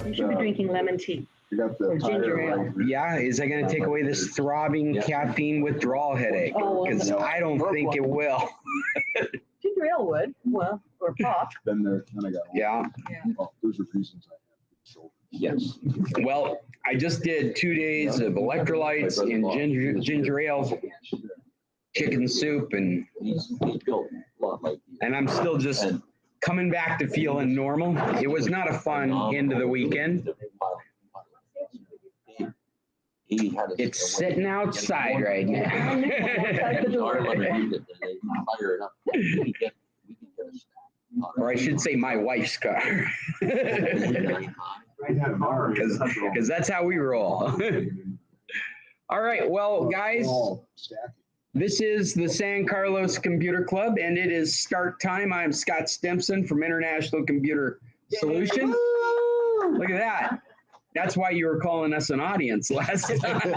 You should be drinking lemon tea. You got the or ginger ale. Yeah, is that going to take away this throbbing caffeine withdrawal headache? Because I don't think it will. Ginger ale would, well, or pop. Then they're kind of got. Yeah. Oh, those are reasons I have. Yes. Well, I just did 2 days of electrolytes and ginger ale, chicken soup, and I'm still just coming back to feeling normal. It was not a fun end of the weekend. It's sitting outside right now. Or I should say my wife's car. Because that's how we roll. All right, well, guys, this is the San Carlos Computer Club, and it is start time. I'm Scott Stimson from International Computer Solutions. Look at that. That's why you were calling us an audience last time.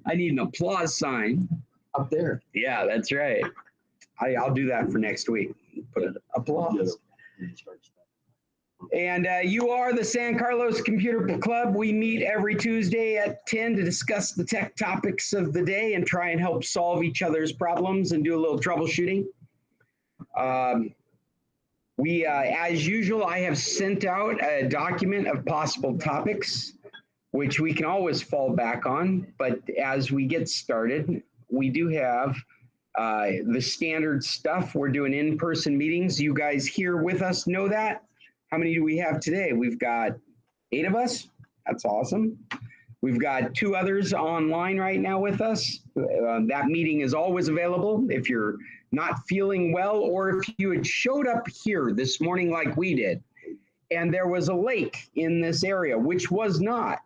I need an applause sign. Up there. Yeah, that's right. I'll do that for next week. Put an applause. And you are the San Carlos Computer Club. We meet every Tuesday at 10 to discuss the tech topics of the day and try and help solve each other's problems and do a little troubleshooting. As usual, I have sent out a document of possible topics, which we can always fall back on. But as we get started, we do have the standard stuff. We're doing in-person meetings. You guys here with us know that. How many do we have today? We've got 8 of us. That's awesome. We've got 2 others online right now with us. That meeting is always available if you're not feeling well, or if you had showed up here this morning like we did, and there was a lake in this area, which was not.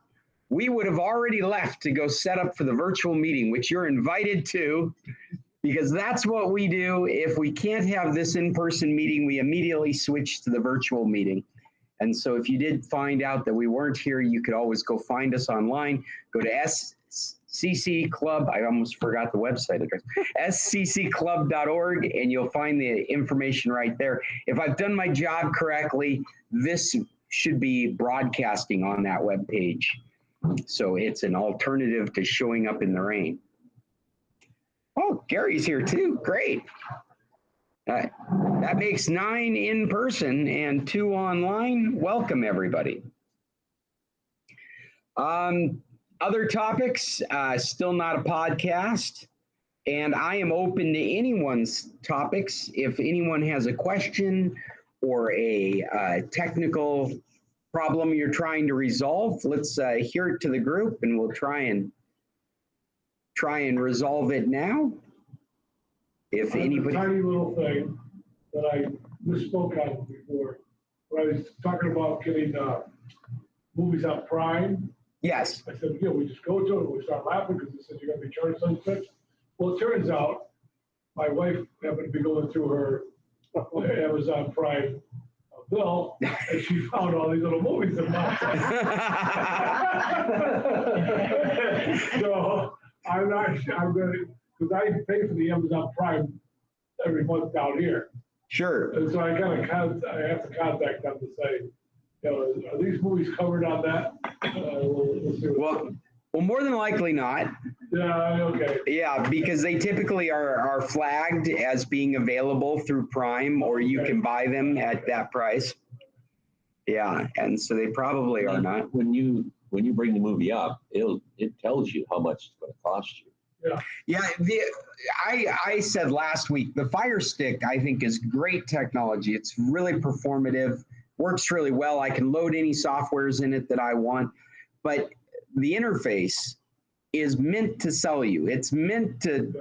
We would have already left to go set up for the virtual meeting, which you're invited to, because that's what we do. If we can't have this in-person meeting, we immediately switch to the virtual meeting. And so if you did find out that we weren't here, you could always go find us online. Go to SCC Club, I almost forgot the website address, scclub.org, and you'll find the information right there. If I've done my job correctly, this should be broadcasting on that web page. So it's an alternative to showing up in the rain. Oh, Gary's here too. Great. That makes 9 in person and 2 online. Welcome, everybody. Other topics, still not a podcast. And I am open to anyone's topics. If anyone has a question or a technical problem you're trying to resolve, let's hear it to the group, and we'll try and resolve it now. If anybody, a tiny little thing that I misspoke on before, when I was talking about getting movies on Prime. Yes. I said, we just go to it and we start laughing because it says you're going to be charged $6. Well, it turns out my wife happened to be going through her Amazon Prime bill, and she found all these little movies in my So I'm not sure, I'm going to, because I pay for the Amazon Prime every month down here. Sure. And so I have to contact them to say, are these movies covered on that? We'll see well, more than likely not. Yeah, okay. Yeah, because they typically are flagged as being available through Prime, or you can buy them at that price. Yeah, and so they probably are not. When you bring the movie up, it tells you how much it's going to cost you. Yeah. I said last week, the Fire Stick, I think, is great technology. It's really performative, works really well. I can load any softwares in it that I want, but the interface is meant to sell you. It's meant to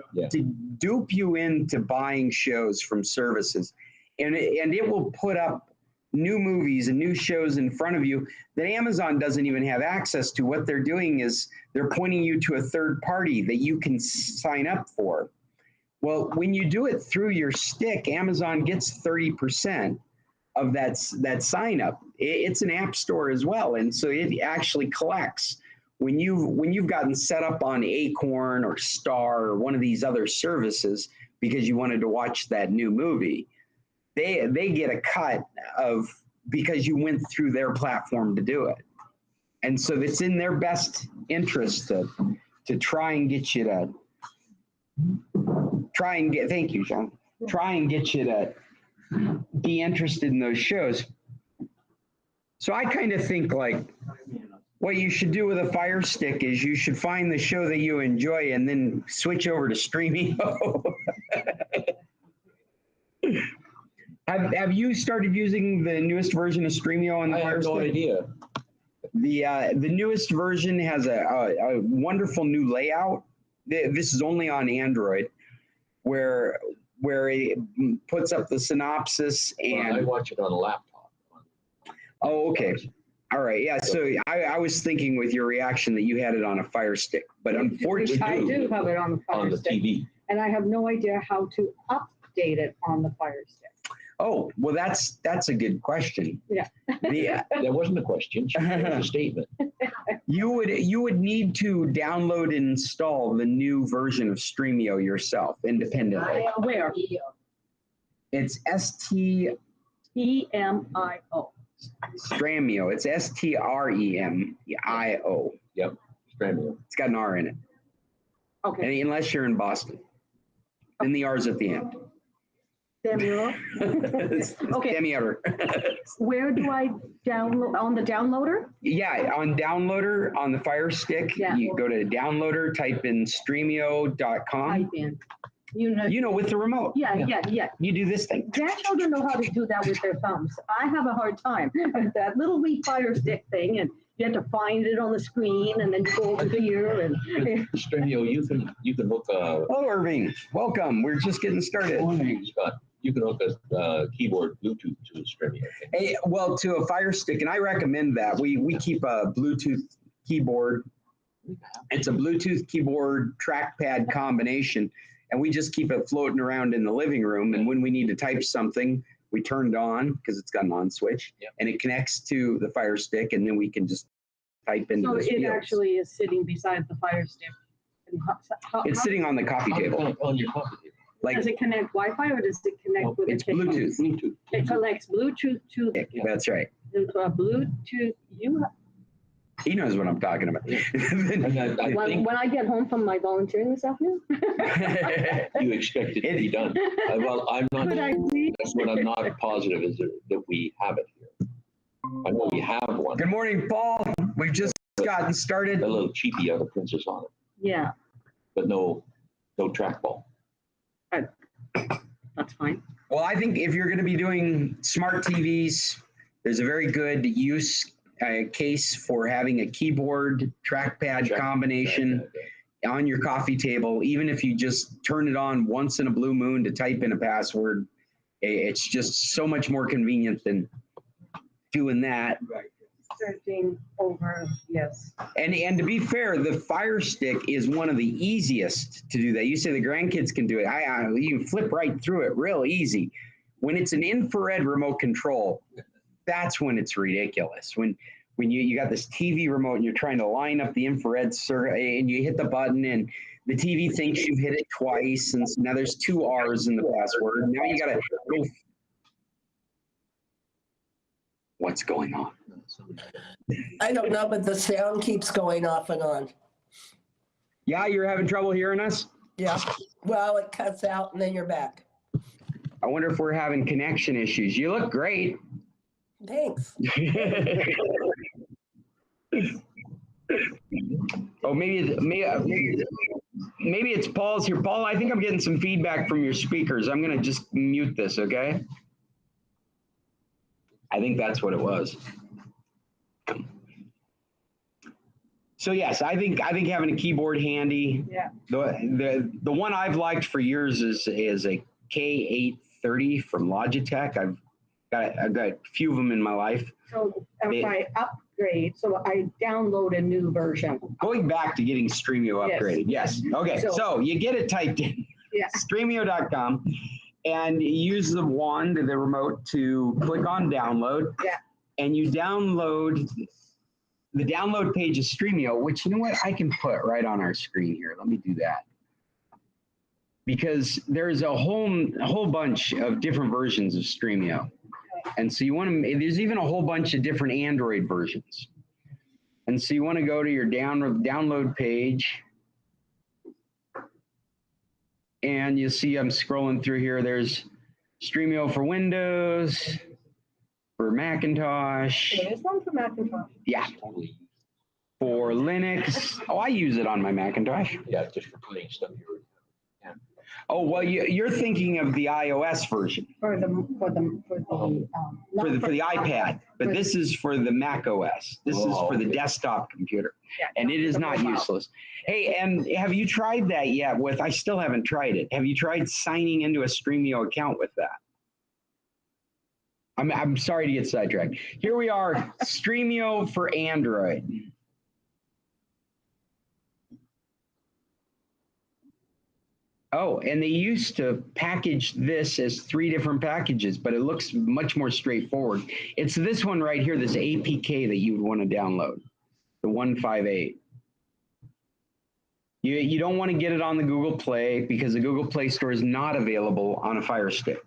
dupe you into buying shows from services, and it will put up new movies and new shows in front of you that Amazon doesn't even have access to. What they're doing is they're pointing you to a third party that you can sign up for. Well, when you do it through your stick, Amazon gets 30% of that sign up. It's an app store as well, and so it actually collects. When you've gotten set up on Acorn or Star or one of these other services because you wanted to watch that new movie, they get a cut of because you went through their platform to do it. And so it's in their best interest to try and get you to thank you, John. Try and get you to be interested in those shows. So I kind of think like what you should do with a Fire Stick is you should find the show that you enjoy and then switch over to Streamio. Have you started using the newest version of Streamio on the I Fire have Stick? no idea. The newest version has a wonderful new layout. This is only on Android, where it puts up the synopsis and. Well, I watch it on a laptop. Oh, okay. All right. Yeah. So I was thinking with your reaction that you had it on a Fire Stick, but unfortunately, I do have it on the On Fire the Stick, TV. and I have no idea how to update it on the Fire Stick. oh, well, that's a good question. Yeah. That wasn't a question, it was a statement. You would need to download and install the new version of Streamio yourself independently. Where? It's ST EMIO. Stramio. It's STREMIO. Yep, Streamio. It's got an R in it. Okay. And unless you're in Boston. Then the R's at the end. Samuel. Okay. Demi-ever. Where do I download? On the downloader? Yeah, on Downloader, on the Fire Stick, Yeah. you go to Downloader, type in Streamio.com. Type in. You know. You know, with the remote. Yeah. You do this thing. Grandchildren know how to do that with their thumbs. I have a hard time. That little wee Fire Stick thing, and you have to find it on the screen, and then go over here, and Streamio, you can hook a, Hello, Irving. Welcome. We're just getting started. Scott, you can hook a keyboard Bluetooth to a Streamio. Hey, well, to a Fire Stick, and I recommend that. We keep a Bluetooth keyboard. It's a Bluetooth keyboard trackpad combination, and we just keep it floating around in the living room. And when we need to type something, we turn it on because it's got an on switch, Yep. and it connects to the Fire Stick, and then we can just type into so the it fields. actually is sitting beside the Fire Stick. And It's sitting on the coffee table. On your coffee table. Like does it connect Wi-Fi or does it connect No, with it's a cable? Bluetooth. Bluetooth. It connects Bluetooth to That's right. into a Bluetooth. He knows what I'm talking about. And I think When I get home from my volunteering this afternoon, you expect it to be done. Well, I'm not, could I please? that's what I'm not positive is that we have it here. I know we have one, Good morning, Paul. We've just gotten started. a little cheapy out of Princess on it, Yeah, but no trackball. that's fine. Well, I think if you're going to be doing smart TVs, there's a very good use case for having a keyboard trackpad combination on your coffee table. Even if you just turn it on once in a blue moon to type in a password, it's just so much more convenient than doing that. Searching over, yes. And to be fair, the Fire Stick is one of the easiest to do that. You say the grandkids can do it. You can flip right through it real easy. When it's an infrared remote control, that's when it's ridiculous. When you got this TV remote and you're trying to line up the infrared and you hit the button and the TV thinks you've hit it twice, and so now there's 2 R's in the password. Now you got to go. What's going on? I don't know, but the sound keeps going off and on. Yeah, you're having trouble hearing us? Yeah. Well, it cuts out and then you're back. I wonder if we're having connection issues. You look great. Thanks. Oh, maybe it's Paul's here. Paul, I think I'm getting some feedback from your speakers. I'm going to just mute this, okay? I think that's what it was. So yes, I think having a keyboard handy. Yeah. The one I've liked for years is a K830 from Logitech. I've got a few of them in my life. So if I upgrade, so I download a new version. Going back to getting Streamio Yes. upgraded. Yes. Okay. So you get it typed in. Yeah. Streamio.com, and you use the wand, the remote, to click on download. Yeah. And you download the download page of Streamio, which, you know what, I can put right on our screen here. Let me do that. Because there's a whole bunch of different versions of Streamio. And so you want to, there's even a whole bunch of different Android versions. And so you want to go to your download page. And you see I'm scrolling through here. There's Streamio for Windows, for Macintosh. There is one for Macintosh. Yeah. For Linux. Oh, I use it on my Macintosh. Yeah, just for playing stuff. Oh, well, you're thinking of the iOS version For the for the iPad, but this is for the Mac OS. This is for the desktop computer, and it is not useless. Hey, and have you tried that yet? I still haven't tried it. Have you tried signing into a Streamio account with that? I'm sorry to get sidetracked. Here we are, Streamio for Android. Oh, and they used to package this as 3 different packages, but it looks much more straightforward. It's this one right here, this APK that you would want to download, the 158. You don't want to get it on the Google Play because the Google Play Store is not available on a Fire Stick.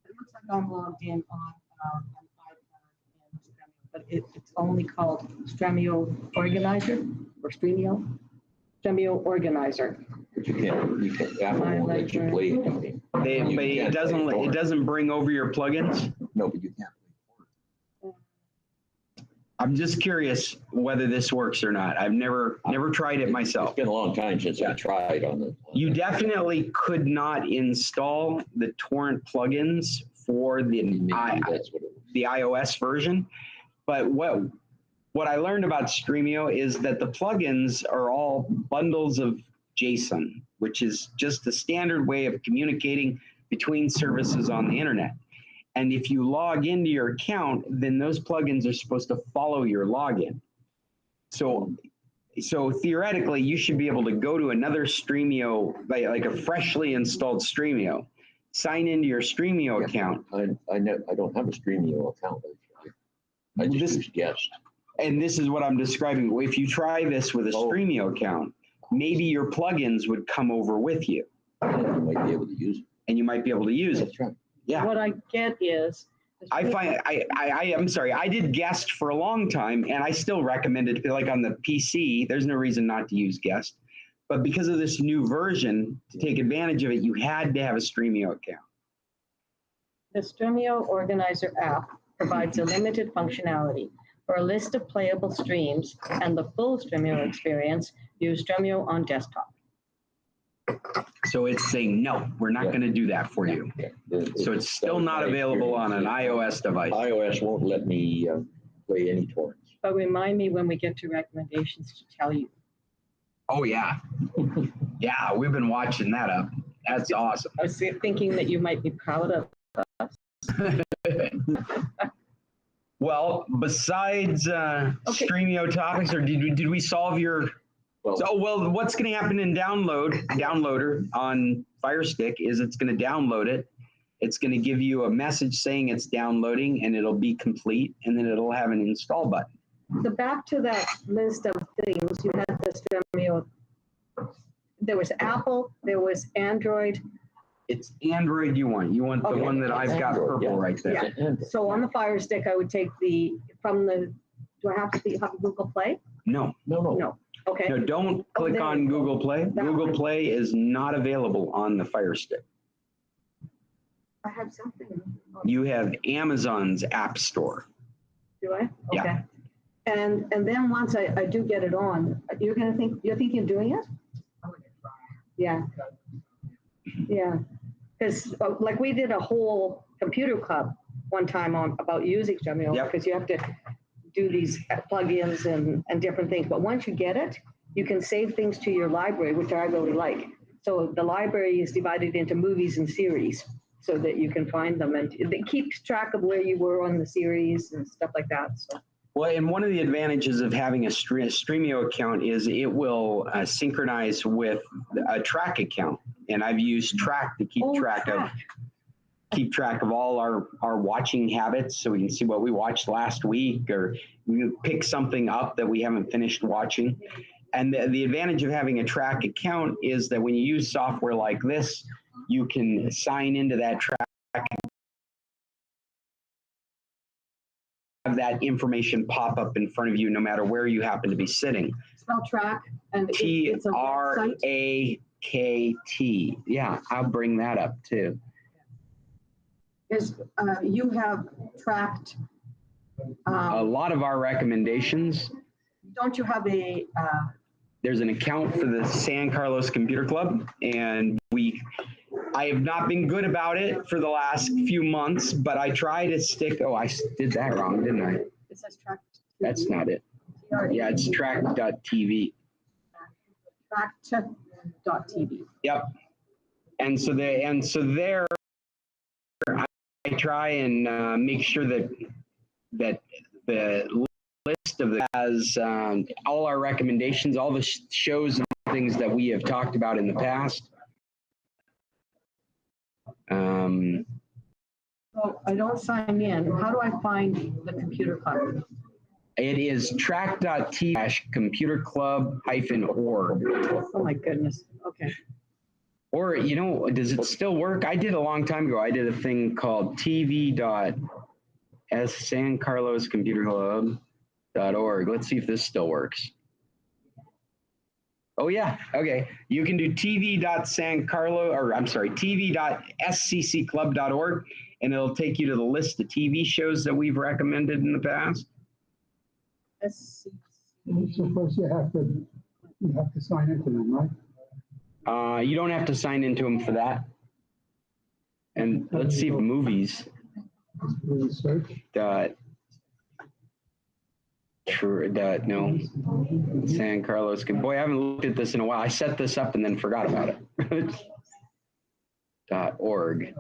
It looks like I'm logged in on an iPad and Stremio, but it's only called Stremio Organizer or Streamio Organizer. But you can't, Apple won't let you play anything. But it doesn't bring over your plugins. No, but you can't. I'm just curious whether this works or not. I've never tried it myself. It's been a long time since I tried on the. You definitely could not install the torrent plugins for the iOS version. But what I learned about Streamio is that the plugins are all bundles of JSON, which is just the standard way of communicating between services on the internet. And if you log into your account, then those plugins are supposed to follow your login. So theoretically, you should be able to go to another Streamio, like a freshly installed Streamio, sign into your Streamio account. I don't have a Streamio account. I just use Guest. And this is what I'm describing. If you try this with a Streamio account, maybe your plugins would come over with you. And you might be able to use it. And you might be able to use it. That's right. Yeah. What I get is. I'm sorry, I did Guest for a long time, and I still recommend it. Like on the PC, there's no reason not to use Guest. But because of this new version, to take advantage of it, you had to have a Streamio account. The Stremio Organizer app provides a limited functionality. For a list of playable streams and the full Stremio experience, use Stremio on desktop. So it's saying, no, we're not going to do that for you. So it's still not available on an iOS device. iOS won't let me play any torrents. But remind me when we get to recommendations to tell you. Oh, yeah. Yeah, we've been watching that up. That's awesome. I was thinking that you might be proud of us. Well, besides Streamio topics, or did we solve your? Well, what's going to happen in Downloader on Fire Stick is it's going to download it. It's going to give you a message saying it's downloading, and it'll be complete, and then it'll have an install button. So back to that list of things, you had the Stremio. There was Apple, there was Android. It's Android you want. You want the one that I've got purple right there. Yeah. So on the Fire Stick, I would take do I have to have Google Play? No. Okay. No, don't click on Google Play. Google Play is not available on the Fire Stick. I have something. You have Amazon's App Store. Do I? Okay. Yeah. And then once I do get it on, you're thinking of doing it? Yeah. Yeah. Because like we did a whole computer club one time about using Stremio, because you have to do these plugins and different things. But once you get it, you can save things to your library, which I really like. So the library is divided into movies and series so that you can find them, and it keeps track of where you were on the series and stuff like that. So. Well, and one of the advantages of having a Streamio account is it will synchronize with a Track account. And I've used Track to keep track of all our watching habits, so we can see what we watched last week, or we pick something up that we haven't finished watching. And the advantage of having a Track account is that when you use software like this, you can sign into that Track that information pop up in front of you no matter where you happen to be sitting. Spell track and it's a website. TRAKT. Yeah, I'll bring that up too. Is you have tracked. A lot of our recommendations. Don't you have a? There's an account for the San Carlos Computer Club, and I have not been good about it for the last few months, but I try to stick. Oh, I did that wrong, didn't I? It says track. That's not it. Yeah, it's track.tv. Tracked.tv. Yep. And so there, I try and make sure that the list of has all our recommendations, all the shows and things that we have talked about in the past. So I don't sign in. How do I find the computer club? It is track.t-computerclub-org. Oh my goodness. Okay. Or, you know, does it still work? I did a long time ago. I did a thing called tv.sancarloscomputerclub.org. Let's see if this still works. Oh yeah, okay. You can do tv.scclub.org, and it'll take you to the list of TV shows that we've recommended in the past. So first you have to sign into them, right? You don't have to sign into them for that. And let's see if movies. Search. No. San Carlos. Boy, I haven't looked at this in a while. I set this up and then forgot about it. .org.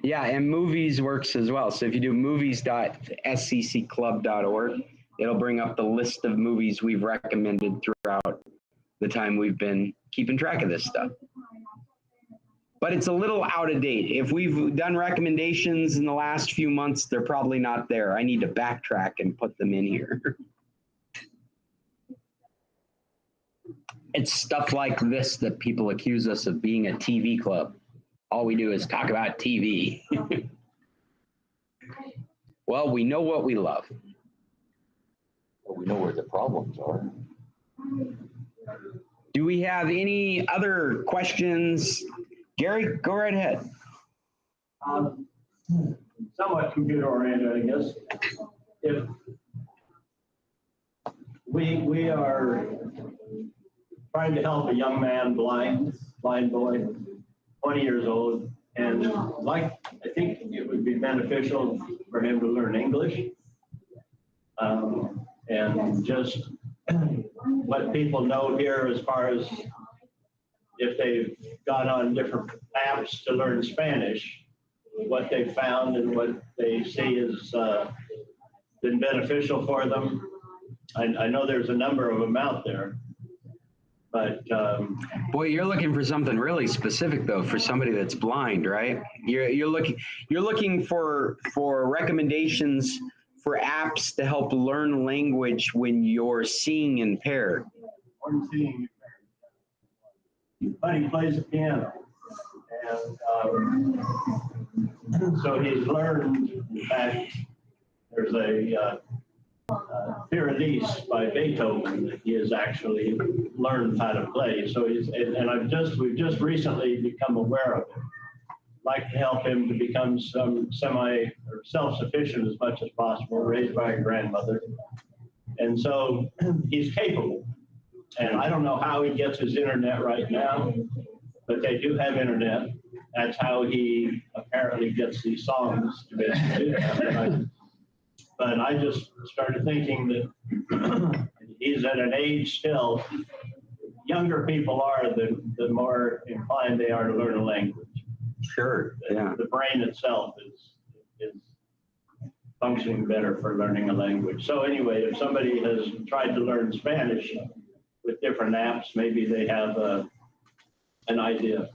Yeah, and movies works as well. So if you do movies.scclub.org, it'll bring up the list of movies we've recommended throughout the time we've been keeping track of this stuff. But it's a little out of date. If we've done recommendations in the last few months, they're probably not there. I need to backtrack and put them in here. It's stuff like this that people accuse us of being a TV club. All we do is talk about TV. Well, we know what we love. Well, we know where the problems are. Do we have any other questions? Gary, go right ahead. Somewhat computer oriented, I guess. If we are trying to help a young man, blind boy, 20 years old, and I think it would be beneficial for him to learn English, and just let people know here as far as if they've got on different apps to learn Spanish, what they've found and what they see has been beneficial for them. I know there's a number of them out there, but boy, you're looking for something really specific though, for somebody that's blind, right? You're looking for recommendations for apps to help learn language when you're seeing impaired. I'm seeing, but he plays the piano, and so he's learned. In fact, there's a Tequilas by Beethoven that he has actually learned how to play. So we've just recently become aware of it. Like to help him to become some self-sufficient as much as possible, raised by a grandmother. And so he's capable. And I don't know how he gets his internet right now, but they do have internet. That's how he apparently gets these songs to basically. But I just started thinking that he's at an age still, younger people are, the more inclined they are to learn a language. Sure, yeah. The brain itself is functioning better for learning a language. So anyway, if somebody has tried to learn Spanish with different apps, maybe they have an idea.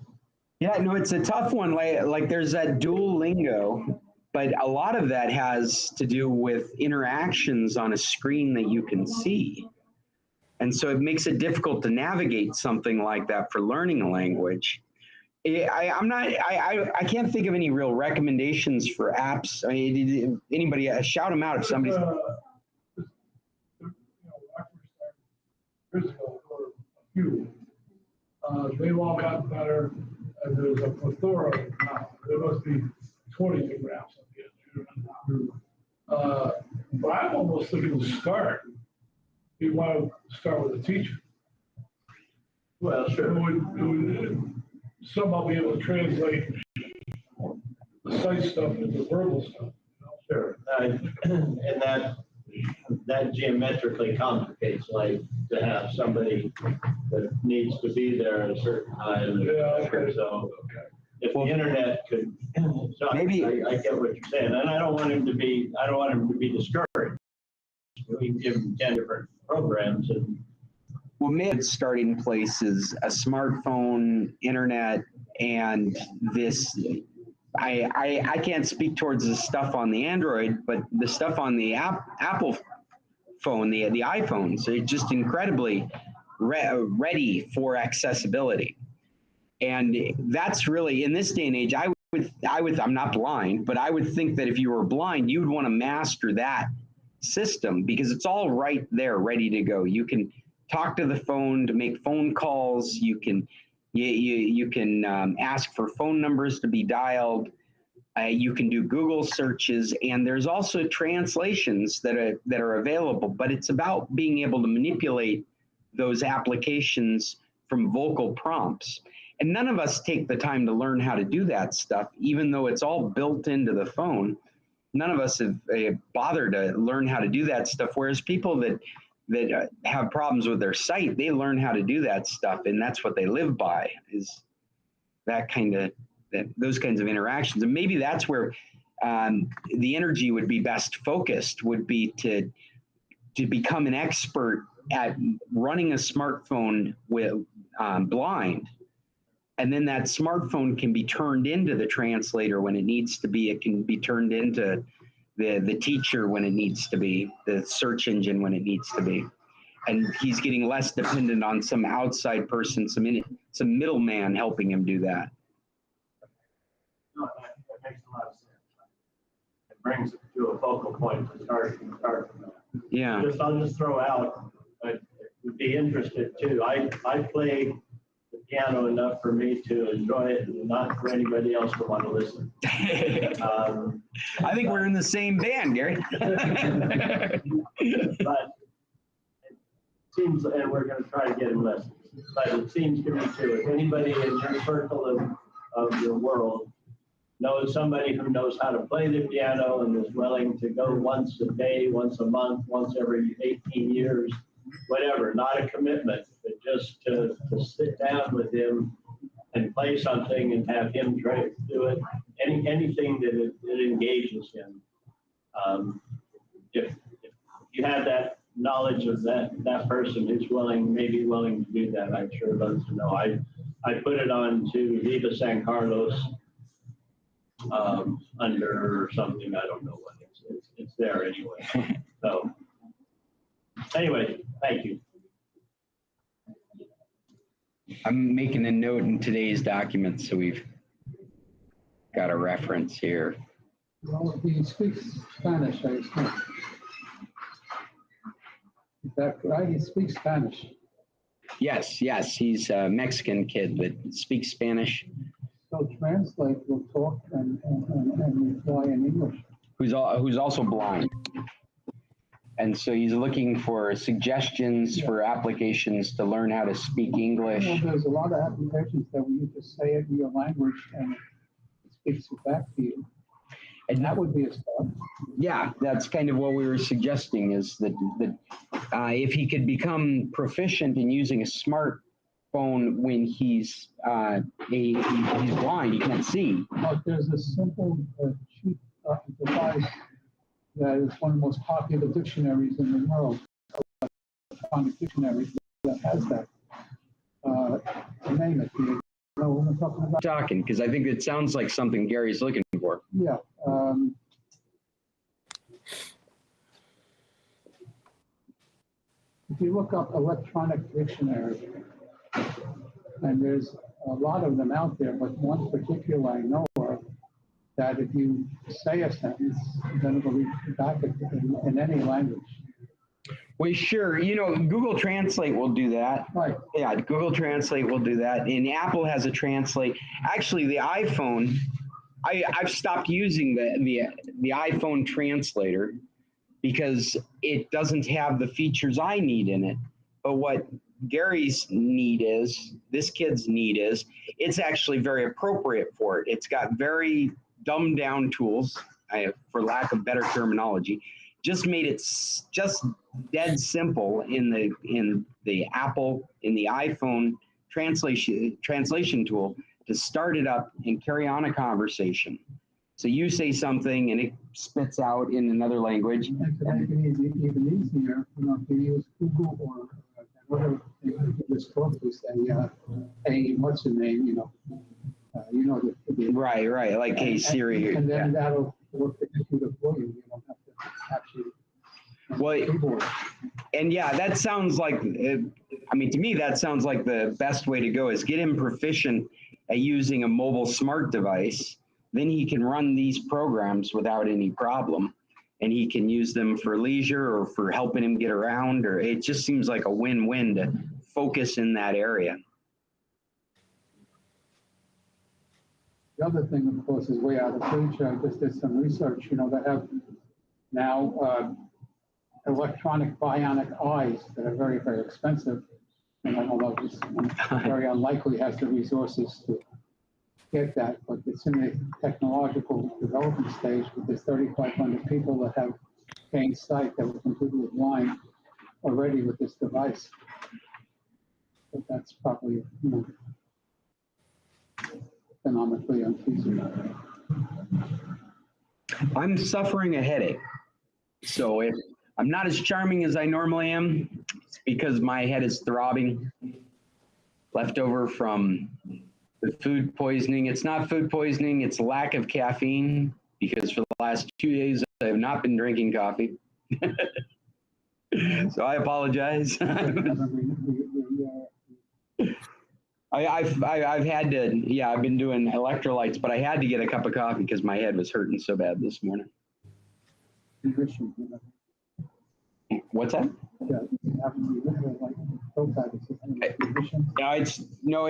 Yeah, no, it's a tough one. Like there's that Duolingo, but a lot of that has to do with interactions on a screen that you can see. And so it makes it difficult to navigate something like that for learning a language. I can't think of any real recommendations for apps. I mean, anybody shout them out if somebody's. Years ago, for a few, they've all gotten better, and there's a plethora now. There must be 20 different apps on the internet. But I'm almost thinking to start, you want to start with a teacher. Well, sure. Who would somehow be able to translate the sight stuff into verbal stuff. Sure. And that geometrically complicates life to have somebody that needs to be there at a certain time. Yeah, okay. So if the internet could, so Maybe- I get what you're saying, and I don't want him to be discouraged. We can give him 10 different programs and. Well, maybe its starting place is a smartphone, internet, and this. I can't speak towards the stuff on the Android, but the stuff on the Apple phone, the iPhones, are just incredibly ready for accessibility. And that's really, in this day and age, I'm not blind, but I would think that if you were blind, you would want to master that system because it's all right there, ready to go. You can talk to the phone to make phone calls. You can ask for phone numbers to be dialed. You can do Google searches, and there's also translations that are available. But it's about being able to manipulate those applications from vocal prompts. And none of us take the time to learn how to do that stuff, even though it's all built into the phone. None of us have bothered to learn how to do that stuff. Whereas people that have problems with their sight, they learn how to do that stuff, and that's what they live by, is those kinds of interactions. And maybe that's where the energy would be best focused, would be to become an expert at running a smartphone with blind. And then that smartphone can be turned into the translator when it needs to be. It can be turned into the teacher when it needs to be, the search engine when it needs to be. And he's getting less dependent on some outside person, some middleman helping him do that. No, that makes a lot of sense. It brings it to a focal point to start from that. Yeah. I'll just throw out, I would be interested too. I play the piano enough for me to enjoy it and not for anybody else to want to listen. I think we're in the same band, Gary. But it seems, and we're going to try to get him lessons, but it seems to me too, if anybody in your circle of your world knows somebody who knows how to play the piano and is willing to go once a day, once a month, once every 18 years, whatever, not a commitment, but just to sit down with him and play something and have him try to do it, anything that it engages him. If you have that knowledge of that person who's maybe willing to do that, I'm sure love to know. I put it on to Viva San Carlos under something, I don't know what it's there anyway. So anyway, thank you. I'm making a note in today's document, so we've got a reference here. Well, he speaks Spanish, I assume. Is that right? He speaks Spanish. Yes, he's a Mexican kid that speaks Spanish. So translate, will talk and reply in English. Who's also blind. And so he's looking for suggestions for applications to learn how to speak English. Well, there's a lot of applications that when you just say it in your language and it speaks it back to you. And that would be a start. Yeah, that's kind of what we were suggesting, is that if he could become proficient in using a smartphone when he's blind, he can't see. But there's a simple, cheap device that is one of the most popular dictionaries in the world, electronic dictionaries that has that. Name it. You know what I'm talking about? Talking, because I think it sounds like something Gary's looking for. Yeah. If you look up electronic dictionary, and there's a lot of them out there, but one particular I know of, that if you say a sentence, then it'll read back in any language. Well, sure. You know, Google Translate will do that. Right. Yeah, Google Translate will do that. And Apple has a translate. Actually, the iPhone, I've stopped using the iPhone translator because it doesn't have the features I need in it. But what Gary's need is, this kid's need is, it's actually very appropriate for it. It's got very dumbed down tools, for lack of better terminology. Just made it just dead simple in the Apple, in the iPhone translation tool to start it up and carry on a conversation. So you say something and it spits out in another language. And to make it even easier, if you use Google or whatever, you just talk to say, hey, what's your name? Right. Like, hey, Siri. And then that'll work the computer for you. You don't have to actually. Well, and yeah, that sounds like, to me, that sounds like the best way to go is get him proficient at using a mobile smart device. Then he can run these programs without any problem. And he can use them for leisure or for helping him get around, or it just seems like a win-win to focus in that area. The other thing, of course, is way out of reach. I just did some research, that have now electronic bionic eyes that are very, very expensive. And I don't know, it's very unlikely has the resources to get that, but it's in the technological development stage. But there's 3,500 people that have gained sight that were completely blind already with this device. But that's probably, economically unfeasible. I'm suffering a headache. So if I'm not as charming as I normally am, it's because my head is throbbing, left over from the food poisoning. It's not food poisoning, it's lack of caffeine, because for the last 2 days, I have not been drinking coffee. So I apologize. I've had to, I've been doing electrolytes, but I had to get a cup of coffee because my head was hurting so bad this morning. What's that?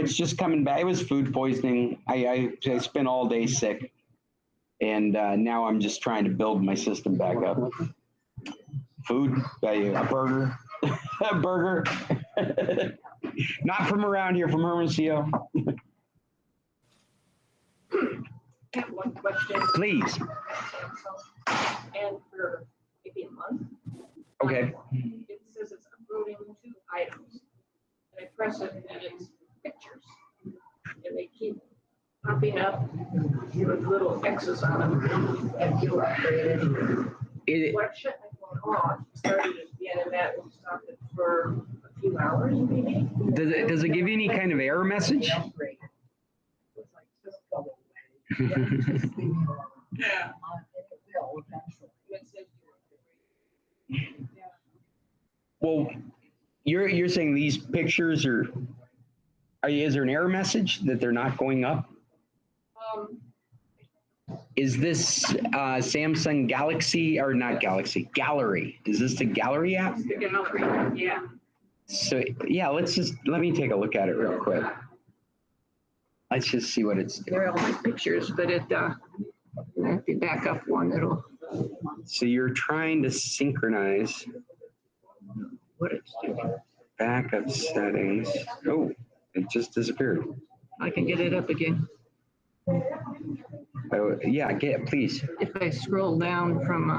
It's just coming back. It was food poisoning. I spent all day sick, and now I'm just trying to build my system back up. Food, a burger, a burger. Not from around here, from Hermosillo. I have one question. Please. And for maybe a month. Okay. It says it's uploading 2 items. And I press it and it's pictures. And they keep popping up with little X's on them. And you upgraded. What shut my phone off? Started it again, and that will stop it for a few hours maybe. Does it give you any kind of error message? Yeah. Well, you're saying these pictures is there an error message that they're not going up? Is this Samsung Galaxy, or not Galaxy, Gallery? Is this the Gallery app? The gallery, yeah. So yeah, let me take a look at it real quick. Let's just see what it's doing. They're all my pictures, but if you back up one, it'll. So you're trying to synchronize. What it's doing. Backup settings. Oh, it just disappeared. I can get it up again. Oh, yeah, please. If I scroll down from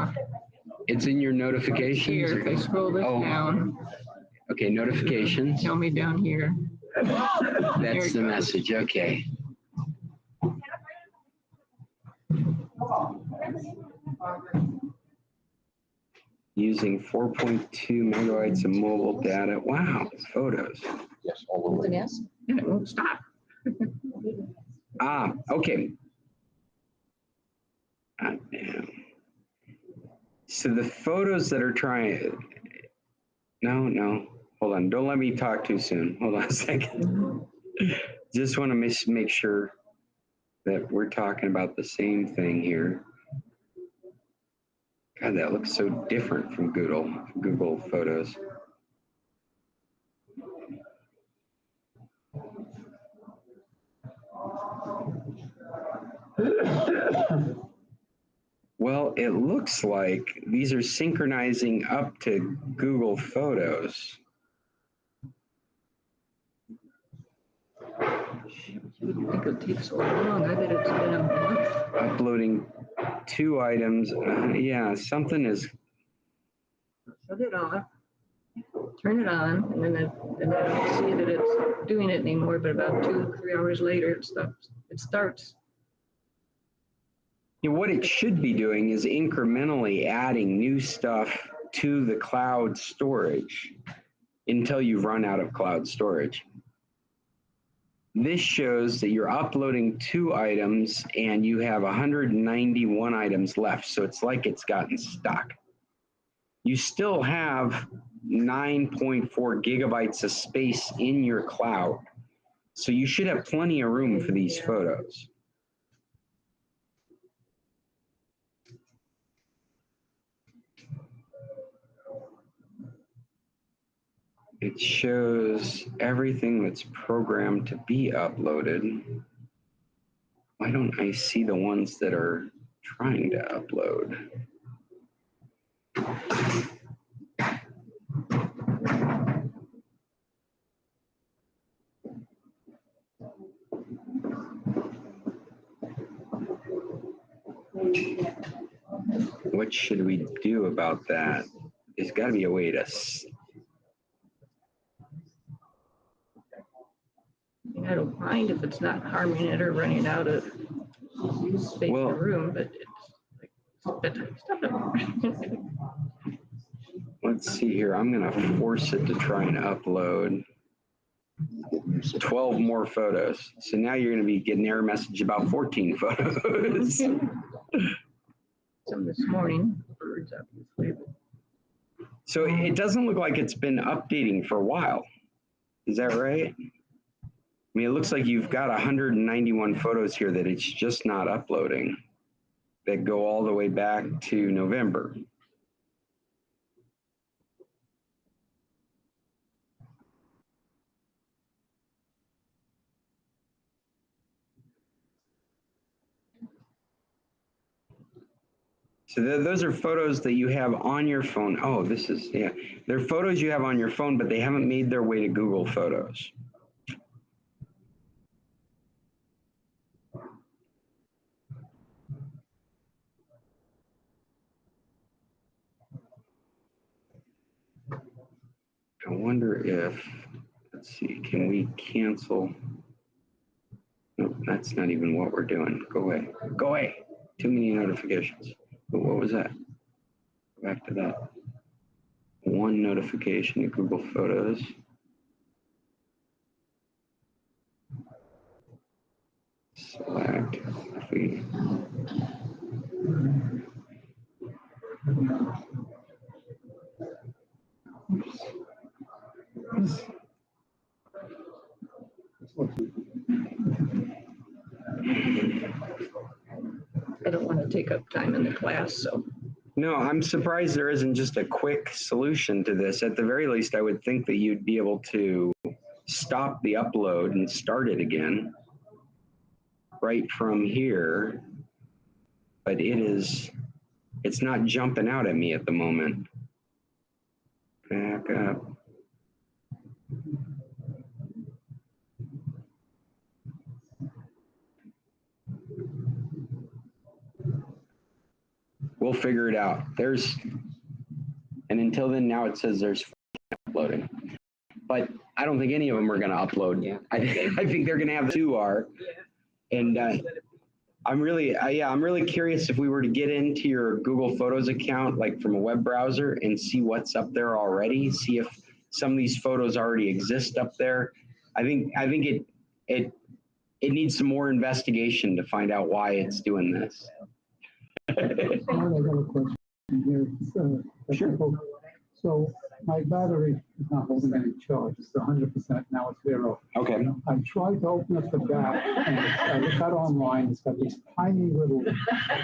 It's in your notifications. here, if I scroll this down, Okay, notifications. tell me down here. That's the message. Okay. Using 4.2 megabytes of mobile data. Wow, photos. Yes, all the way. Yes. Yeah, it won't stop. Okay. Man. So the photos that are trying. No. Hold on. Don't let me talk too soon. Hold on a second. Just want to make sure that we're talking about the same thing here. God, that looks so different from Google Photos. Well, it looks like these are synchronizing up to Google Photos. You would think it'd take so long. I bet it's been a month. Uploading 2 items. Yeah, something is. Shut it off, turn it on, and then I don't see that it's doing it anymore, but about 2 or 3 hours later, it stops. It starts. You know, what it should be doing is incrementally adding new stuff to the cloud storage until you run out of cloud storage. This shows that you're uploading 2 items and you have 191 items left. So it's like it's gotten stuck. You still have 9.4 gigabytes of space in your cloud. So you should have plenty of room for these photos. It shows everything that's programmed to be uploaded. Why don't I see the ones that are trying to upload? What should we do about that? There's got to be a way to. I don't mind if it's not harming it or running out of space in the room, but it's like, Let's see here. I'm going to force it to try and upload 12 more photos. So now you're going to be getting an error message about 14 photos. Some this morning, birds obviously. So it doesn't look like it's been updating for a while. Is that right? I mean, it looks like you've got 191 photos here that it's just not uploading that go all the way back to November. So those are photos that you have on your phone. Oh, this is, yeah. They're photos you have on your phone, but they haven't made their way to Google Photos. I wonder if, let's see, can we cancel? No, that's not even what we're doing. Go away. Go away. Too many notifications. But what was that? Go back to that. 1 notification to Google Photos. Select. I don't want to take up time in the class, so. No, I'm surprised there isn't just a quick solution to this. At the very least, I would think that you'd be able to stop the upload and start it again right from here. But it's not jumping out at me at the moment. Back up. We'll figure it out. And until then, now it says there's uploading. But I don't think any of them are going to upload. Yeah. I think they're going to have 2 are. And I'm really curious if we were to get into your Google Photos account, like from a web browser, and see what's up there already. See if some of these photos already exist up there. I think it needs some more investigation to find out why it's doing this. I got a question here. Sure. So my battery is not holding any charge. It's 100%. Now it's 0. Okay. I tried to open up the back and I got online. It's got these tiny little,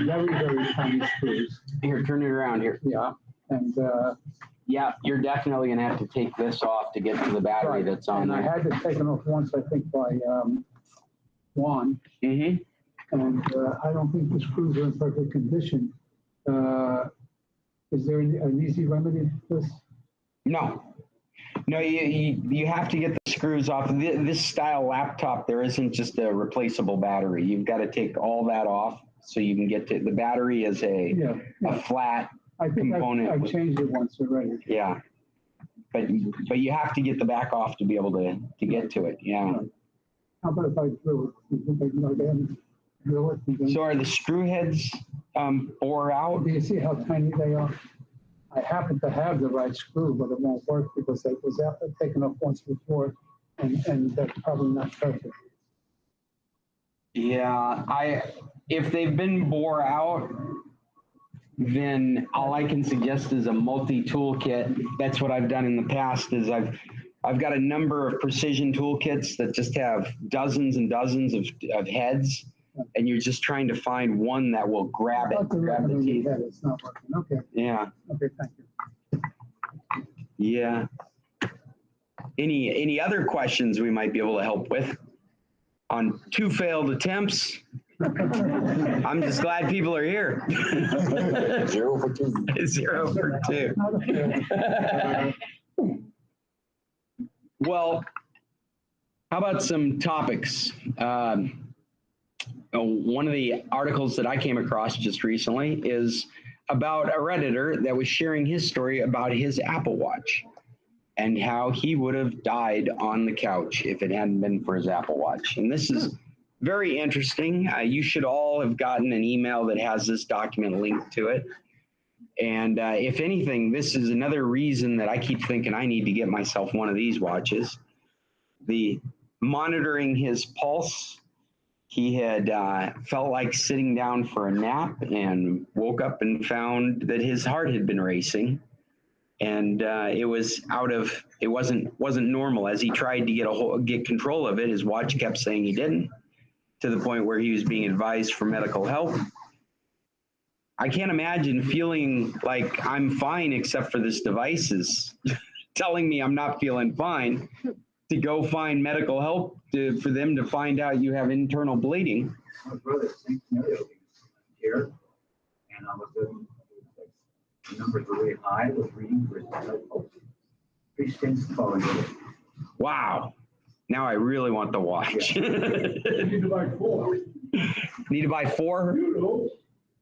very, very tiny screws. Here, turn it around here. Yeah. And Yeah, you're definitely gonna have to take this off to get to the battery right. that's on And I there. had it taken off once, I think, by Juan. Mm-hmm. And I don't think the screws are in perfect condition. Is there an easy remedy for this? No, you have to get the screws off. This style laptop, there isn't just a replaceable battery. You've got to take all that off so you can get to, the battery is a flat I think component. I've changed it once already. Yeah, but you have to get the back off to be able to get to it, yeah. Right. How about if I drill it? You think I can go down, drill it? And then, So are the screw heads bore out? do you see how tiny they are? I happen to have the right screw, but it won't work because it was taken off once before, and that's probably not perfect. Yeah, if they've been bore out, then all I can suggest is a multi-tool kit. That's what I've done in the past is I've got a number of precision toolkits that just have dozens and dozens of heads, and you're just trying to find one that will grab it, grab the teeth. It's not working. Okay. Yeah, Okay. Thank you. yeah. Any other questions we might be able to help with on 2 failed attempts? I'm just glad people are here. 0 for 2. 0 for 2. Not a fail. Well, how about some topics? One of the articles that I came across just recently is about a Redditor that was sharing his story about his Apple Watch and how he would have died on the couch if it hadn't been for his Apple Watch. And this is very interesting. You should all have gotten an email that has this document linked to it. And if anything, this is another reason that I keep thinking I need to get myself one of these watches. The monitoring his pulse, he had felt like sitting down for a nap and woke up and found that his heart had been racing. And it wasn't normal. As he tried to get control of it, his watch kept saying he didn't, to the point where he was being advised for medical help. I can't imagine feeling like I'm fine except for this device is telling me I'm not feeling fine, to go find medical help for them to find out you have internal bleeding. My brother, same scenario, here, and I was doing, the numbers were really high, I was reading for his pulse. 3 stents falling over. Wow. Now I really want the watch. You need to buy 4. Need to buy 4? You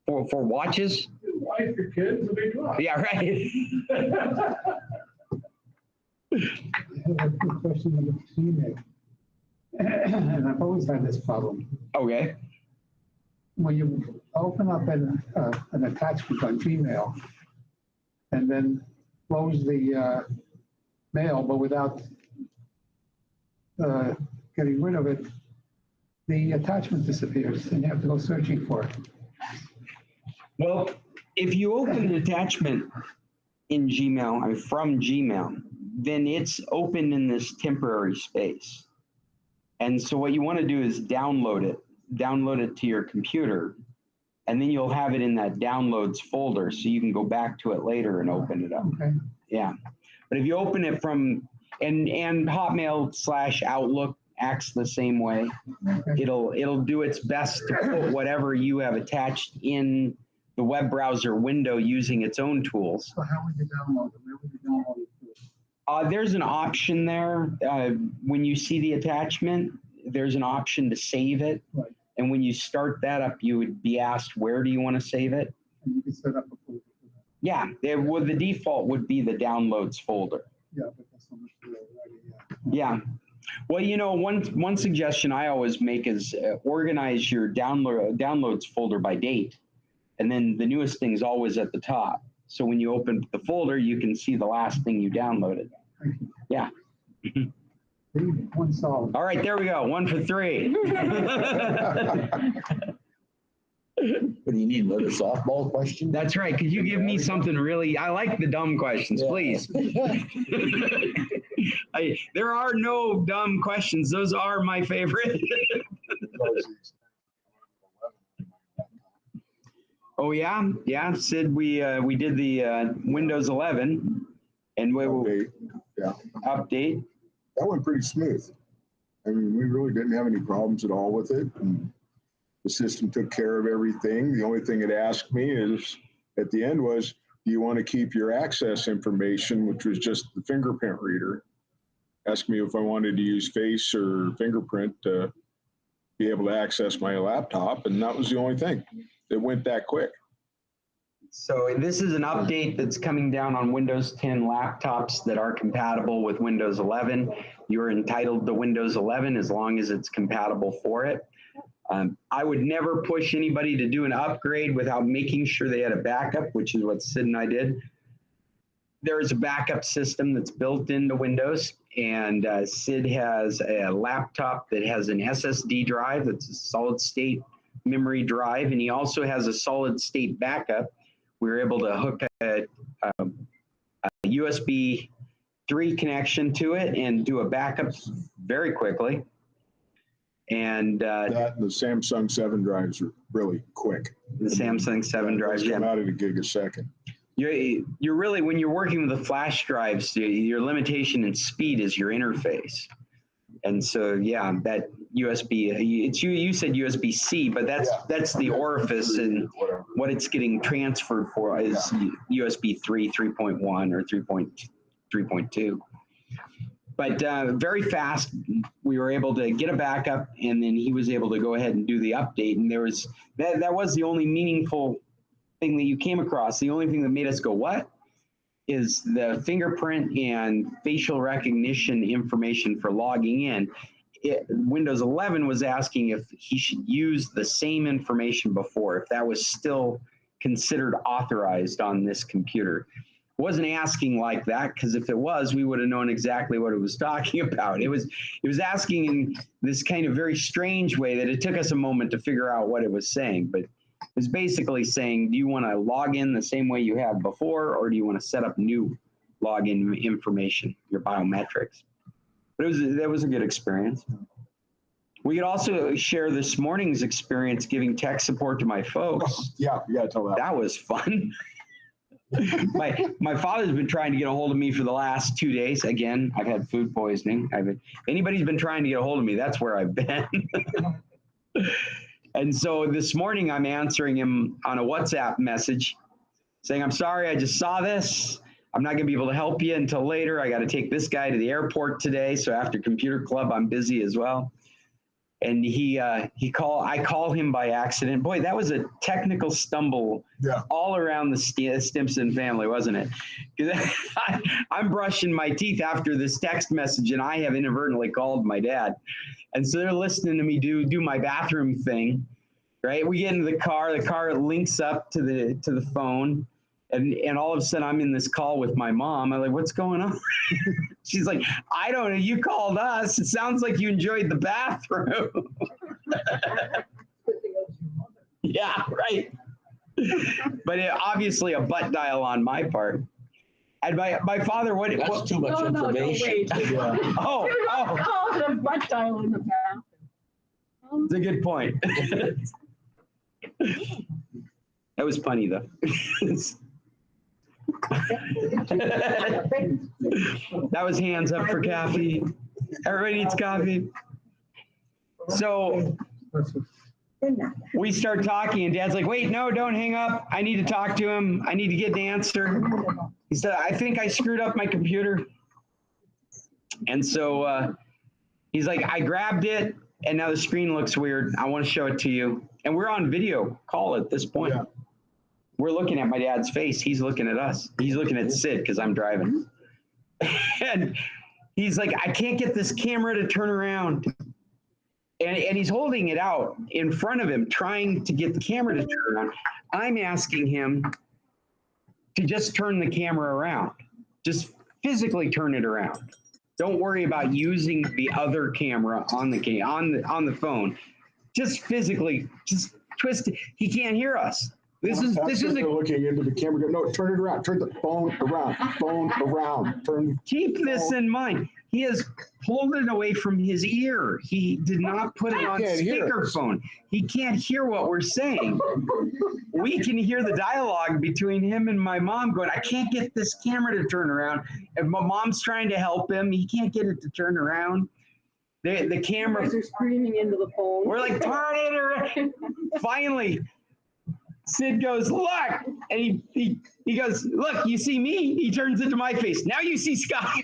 know, For watches? your wife, your kids, and they drive. Yeah, right. I have a quick question on the email. And I've always had this problem. Okay. When you open up an attachment on Gmail and then close the mail, but without getting rid of it, the attachment disappears and you have to go searching for it. Well, if you open an attachment in Gmail or from Gmail, then it's open in this temporary space. And so what you want to do is download it to your computer, and then you'll have it in that downloads folder so you can go back to it later and open it up. Okay. Yeah. But if you open it from, and Hotmail / Outlook acts the same way. Okay. It'll do its best to put whatever you have attached in the web browser window using its own tools. So how would you download it? Where would you download it to? There's an option there. When you see the attachment, there's an option to save it. Right. And when you start that up, you would be asked, where do you want to save it? And you can set up a folder for that. Yeah, the default would be the downloads folder. Yeah, but that's not much to do already, yeah. Yeah. Well, one suggestion I always make is organize your downloads folder by date. And then the newest thing is always at the top. So when you open the folder, you can see the last thing you downloaded. Thank you. Yeah. One solid. All right, there we go. 1 for 3. What do you need, another softball question? That's right. Could you give me something really, I like the dumb questions, Yeah. please. There are no dumb questions. Those are my favorite. Oh, yeah. Yeah, Sid, we did the Windows 11 and we will Update. Yeah, update. that went pretty smooth. I mean, we really didn't have any problems at all with it. And the system took care of everything. The only thing it asked me is at the end was, do you want to keep your access information, which was just the fingerprint reader? Asked me if I wanted to use face or fingerprint to be able to access my laptop. And that was the only thing. It went that quick. So this is an update that's coming down on Windows 10 laptops that are compatible with Windows 11. You're entitled to Windows 11 as long as it's compatible for it. I would never push anybody to do an upgrade without making sure they had a backup, which is what Sid and I did. There is a backup system that's built into Windows, and Sid has a laptop that has an SSD drive that's a solid state memory drive, and he also has a solid state backup. We were able to hook a USB 3 connection to it and do a backup very quickly. And That and the Samsung 7 drives are really quick. the Samsung 7 drives, Come yeah. out at a gig a second. You're really, when you're working with the flash drives, your limitation in speed is your interface. And so, yeah, that USB, it's you said USB-C, but that's the orifice, and what it's getting transferred for is USB 3, 3.1 or 3.2. But very fast, we were able to get a backup, and then he was able to go ahead and do the update. And there was that was the only meaningful thing that you came across. The only thing that made us go, what? Is the fingerprint and facial recognition information for logging in. Windows 11 was asking if he should use the same information before, if that was still considered authorized on this computer. It wasn't asking like that, because if it was, we would have known exactly what it was talking about. It was asking in this kind of very strange way that it took us a moment to figure out what it was saying. But it was basically saying, do you want to log in the same way you have before, or do you want to set up new login information, your biometrics? But that was a good experience. We could also share this morning's experience giving tech support to my folks. Yeah, you gotta tell that. That was fun. My father's been trying to get a hold of me for the last 2 days. Again, I've had food poisoning. If anybody's been trying to get a hold of me, that's where I've been. And so this morning I'm answering him on a WhatsApp message saying, I'm sorry, I just saw this. I'm not gonna be able to help you until later. I gotta take this guy to the airport today. So after computer club, I'm busy as well. And I call him by accident. Boy, that was a technical stumble all around the Stimson family, wasn't it? Because I'm brushing my teeth after this text message, and I have inadvertently called my dad. And so they're listening to me do my bathroom thing, right? We get into the car links up to the phone, and all of a sudden I'm in this call with my mom. I'm like, what's going on? She's like, I don't know, you called us. It sounds like you enjoyed the bathroom. Yeah, right. But obviously a butt dial on my part. And my father, That's too much information. Oh. Oh, the butt dial in the bathroom. It's a good point. That was funny though. That was hands up for coffee. Everybody needs coffee. So we start talking, and Dad's like, wait, no, don't hang up. I need to talk to him. I need to get an answer. He said, I think I screwed up my computer. And so he's like, I grabbed it, and now the screen looks weird. I want to show it to you. And we're on video call at this point. Yeah. We're looking at my dad's face. He's looking at us. He's looking at Sid because I'm driving. And he's like, I can't get this camera to turn around. And he's holding it out in front of him, trying to get the camera to turn around. I'm asking him to just turn the camera around. Just physically turn it around. Don't worry about using the other camera on the phone. Just physically, just twisted. He can't hear us. This is looking into the camera. Go, no, turn it around. Turn the phone around. Keep this in mind. He has pulled it away from his ear. He did not put it on speakerphone. He can't hear what we're saying. We can hear the dialogue between him and my mom going, I can't get this camera to turn around. And my mom's trying to help him. He can't get it to turn around. The camera. They're screaming into the phone. We're like, turn it around. Finally, Sid goes, look, and he goes, look, you see me? He turns into my face. Now you see Scott.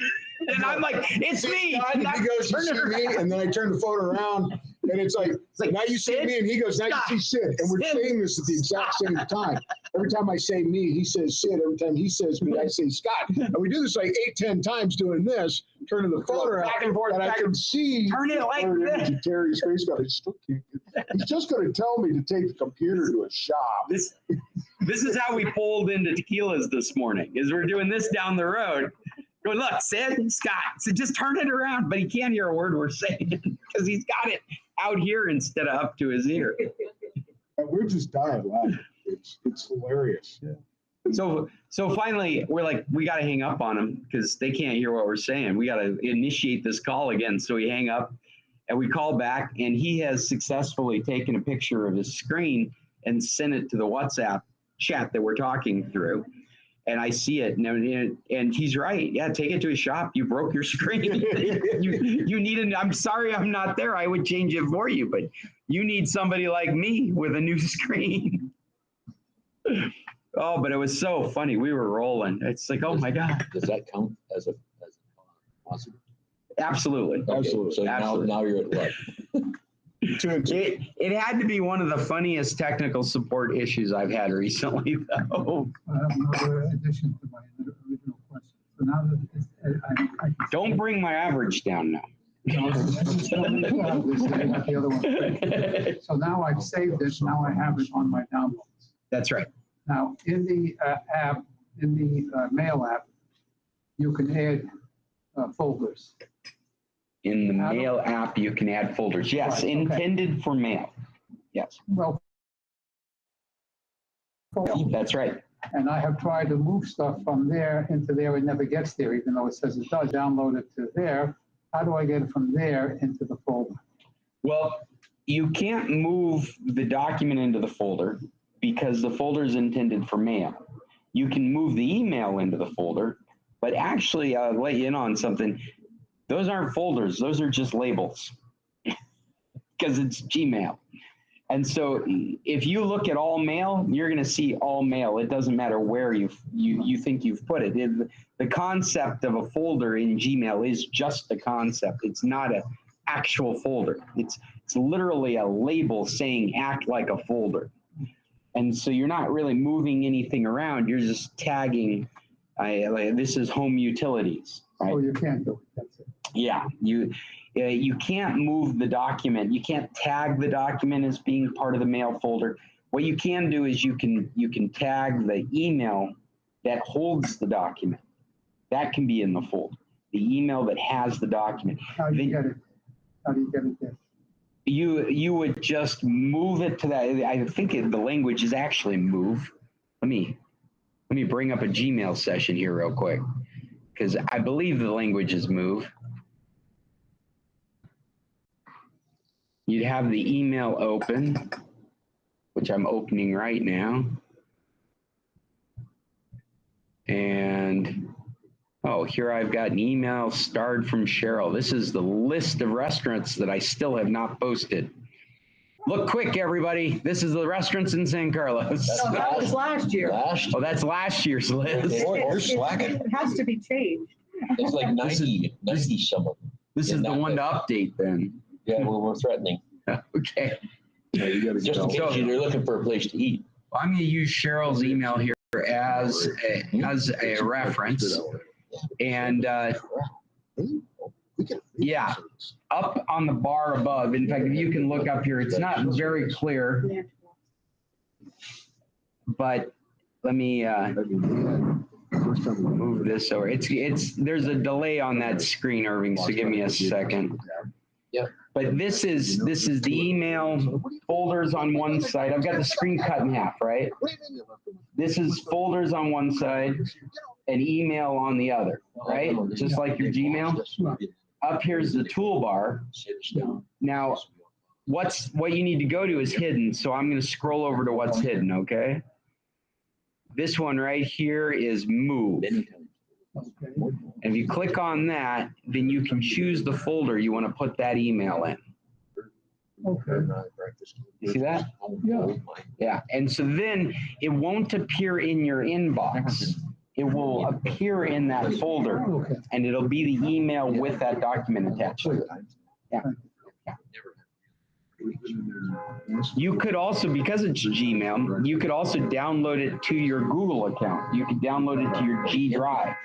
And I'm like, it's me. Scott, and he goes, you see me? And then I turn the phone around, and it's like now you see me, and he goes, now you see Sid. And we're saying this at the exact same time. Every time I say me, he says Sid. Every time he says me, I say Scott. And we do this like 8-10 times doing this, turning the phone around, back and forth, and I can see turn it like this. Terry's face. I still can't get. He's just going to tell me to take the computer to a shop. This is how we pulled into Tequilas this morning, is we're doing this down the road. Go, look, Sid, Scott, so just turn it around, but he can't hear a word we're saying because he's got it out here instead of up to his ear. We're just dying laughing. It's hilarious. Yeah. So finally, we're like, we got to hang up on him because they can't hear what we're saying. We got to initiate this call again. So we hang up and we call back, and he has successfully taken a picture of his screen and sent it to the WhatsApp chat that we're talking through. And I see it, and he's right. Yeah, take it to a shop. You broke your screen. you need an. I'm sorry, I'm not there. I would change it for you, but you need somebody like me with a new screen. Oh, but it was so funny. We were rolling. It's like, oh my God. Does that count as a positive? Absolutely. Okay, Absolutely. so now you're at what? It had to be one of the funniest technical support issues I've had recently, though. I have another addition to my original question. So now that I Don't bring my average down now. So now I've saved it. Now I have it on my downloads. That's right. Now in the app, in the mail app, you can add folders. In the mail app, you can add folders. Yes, Right, okay. intended for mail. Yes, Well, that's right. and I have tried to move stuff from there into there. It never gets there, even though it says it does. Download it to there. How do I get it from there into the folder? Well, you can't move the document into the folder because the folder is intended for mail. You can move the email into the folder, but actually, I'll let you in on something. Those aren't folders. Those are just labels because it's Gmail. And so if you look at all mail, you're going to see all mail. It doesn't matter where you think you've put it. The concept of a folder in Gmail is just a concept. It's not an actual folder. It's literally a label saying act like a folder. And so you're not really moving anything around. You're just tagging, this is home utilities. Right? Oh, you can't do it. That's it. Yeah, you can't move the document. You can't tag the document as being part of the mail folder. What you can do is you can tag the email that holds the document. That can be in the folder. The email that has the document. How do you get it? How do you get it there? You would just move it to that. I think the language is actually move. Let me bring up a Gmail session here real quick, because I believe the language is move. You'd have the email open, which I'm opening right now. And, oh, here I've got an email starred from Cheryl. This is the list of restaurants that I still have not posted. Look quick, everybody. This is the restaurants in San Carlos. No, that was last year. Oh, that's last year's list. Boy, you're slacking. It has to be changed. It's like 90 some of them. This is the one to update then. Yeah, we're threatening. Okay. Yeah, you gotta Just in case you're looking for a place to eat. I'm going to use Cheryl's email here as a reference. And yeah, up on the bar above. In fact, if you can look up here, it's not very clear, but let me move this over. There's a delay on that screen, Irving, so give me a second. Yep. But this is the email folders on one side. I've got the screen cut in half, right? This is folders on one side and email on the other, right? Just like your Gmail. Up here's the toolbar. Now, what you need to go to is hidden. So I'm going to scroll over to what's hidden, okay? This one right here is move. And if you click on that, then you can choose the folder you want to put that email in. Okay. You see that? Yeah. Yeah. And so then it won't appear in your inbox. It will appear in that folder, Okay. and it'll be the email with that document attached to it. Yeah. You could also, because it's Gmail, you could also download it to your Google account. You could download it to your G Drive.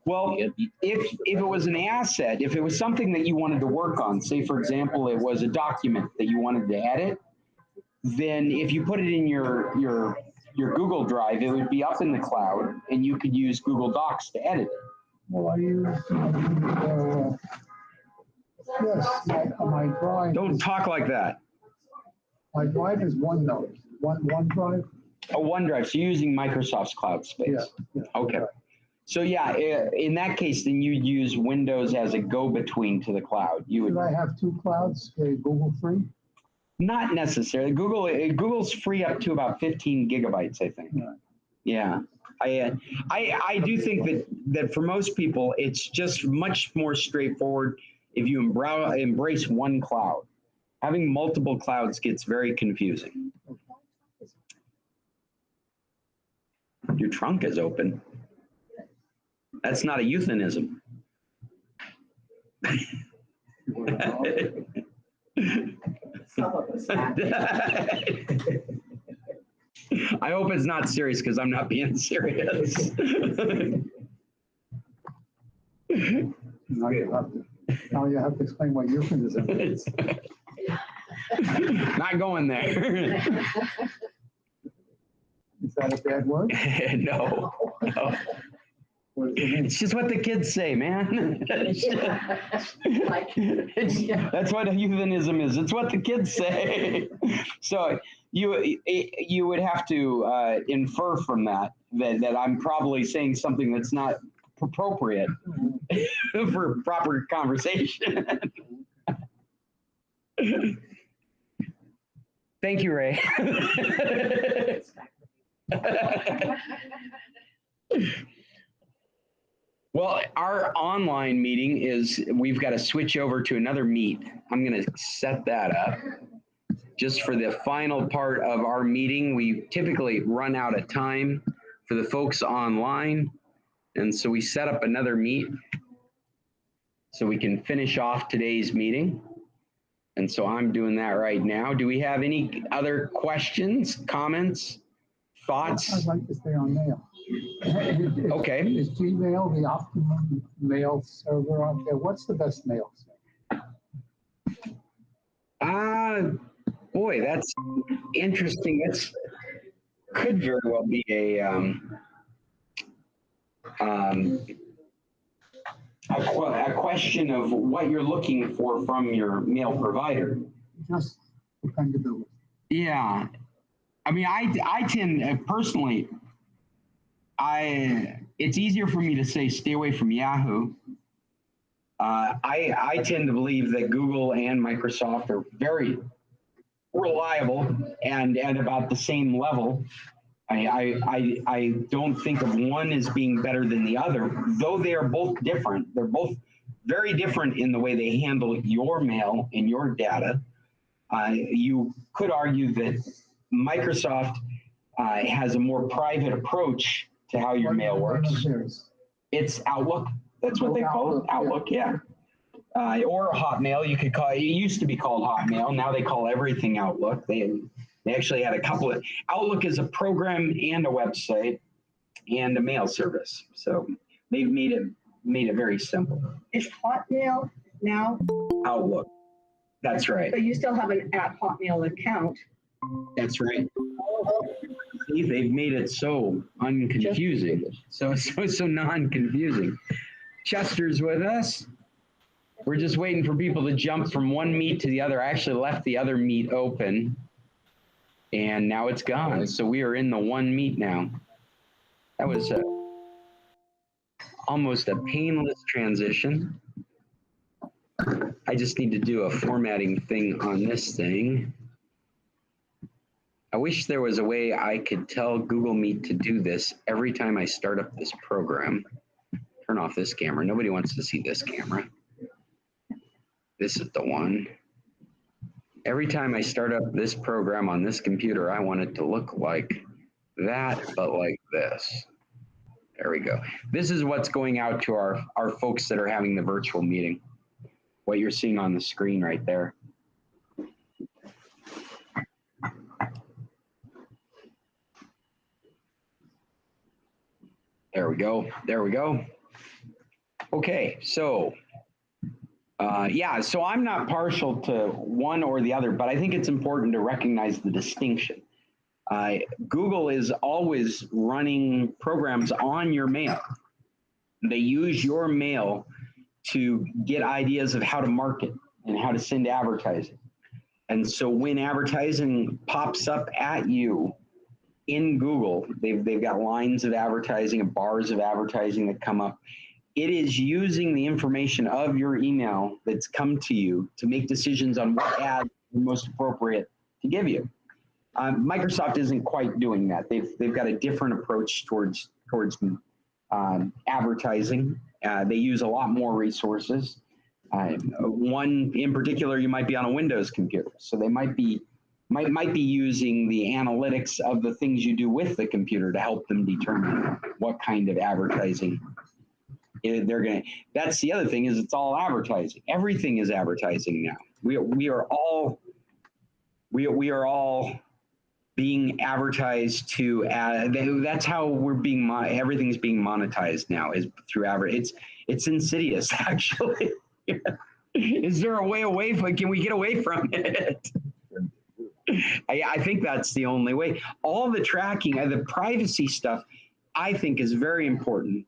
Well, if it was an asset, if it was something that you wanted to work on, say for example, it was a document that you wanted to edit, then if you put it in your Google Drive, it would be up in the cloud, and you could use Google Docs to edit it. Well, I use, yes, my drive. Don't talk like that. My drive is OneNote, OneDrive. Oh, OneDrive. So you're using Microsoft's cloud space. Yeah. Okay. So yeah, in that case, then you'd use Windows as a go-between to the cloud. You would. Should I have two clouds, Google free? Not necessarily. Google's free up to about 15 gigabytes, I think. Right. Yeah. I do think that for most people, it's just much more straightforward if you embrace one cloud. Having multiple clouds gets very confusing. Your trunk is open. That's not a euphemism. I hope it's not serious because I'm not being serious. Now you have to explain what euphemism is. Not going there. Is that a bad word? No. It's just what the kids say, man. That's what a euphemism is. It's what the kids say. So you would have to infer from that I'm probably saying something that's not appropriate for proper conversation. Thank you, Ray. Well, our online meeting we've got to switch over to another Meet. I'm going to set that up. Just for the final part of our meeting, we typically run out of time for the folks online. And so we set up another Meet so we can finish off today's meeting. And so I'm doing that right now. Do we have any other questions, comments, thoughts? I'd like to stay on mail. Okay. Is Gmail the optimum mail server out there? What's the best mail server? Boy, that's interesting. That's could very well be a question of what you're looking for from your mail provider. Just dependability. Yeah. I mean, I tend personally, it's easier for me to say stay away from Yahoo. I tend to believe that Google and Microsoft are very reliable and at about the same level. I don't think of one as being better than the other, though they are both different. They're both very different in the way they handle your mail and your data. You could argue that Microsoft has a more private approach to how your mail works. It's Outlook. That's what they call it. Outlook, yeah. Or Hotmail, you could call it. It used to be called Hotmail. Now they call everything Outlook. They actually had a couple of. Outlook is a program and a website and a mail service. So they've made it very simple. Is Hotmail now? Outlook. That's right. But you still have an @Hotmail account. That's right. See, they've made it so unconfusing. So non-confusing. Chester's with us. We're just waiting for people to jump from one meet to the other. I actually left the other meet open and now it's gone. So we are in the one meet now. That was almost a painless transition. I just need to do a formatting thing on this thing. I wish there was a way I could tell Google Meet to do this every time I start up this program. Turn off this camera. Nobody wants to see this camera. This is the one. Every time I start up this program on this computer, I want it to look like that, but like this. There we go. This is what's going out to our folks that are having the virtual meeting. What you're seeing on the screen right there. There we go. There we go. Okay, so yeah, so I'm not partial to one or the other, but I think it's important to recognize the distinction. Google is always running programs on your mail. They use your mail to get ideas of how to market and how to send advertising. And so when advertising pops up at you in Google, they've got lines of advertising and bars of advertising that come up. It is using the information of your email that's come to you to make decisions on what ads are most appropriate to give you. Microsoft isn't quite doing that. They've got a different approach towards advertising. They use a lot more resources. One in particular, you might be on a Windows computer, so they might be using the analytics of the things you do with the computer to help them determine what kind of advertising they're going to. That's the other thing, is it's all advertising. Everything is advertising now. We are all being advertised to. That's how we're being. Everything's being monetized now, is through It's insidious, actually. Is there a way away from? Can we get away from it? I think that's the only way. All the tracking, the privacy stuff, I think is very important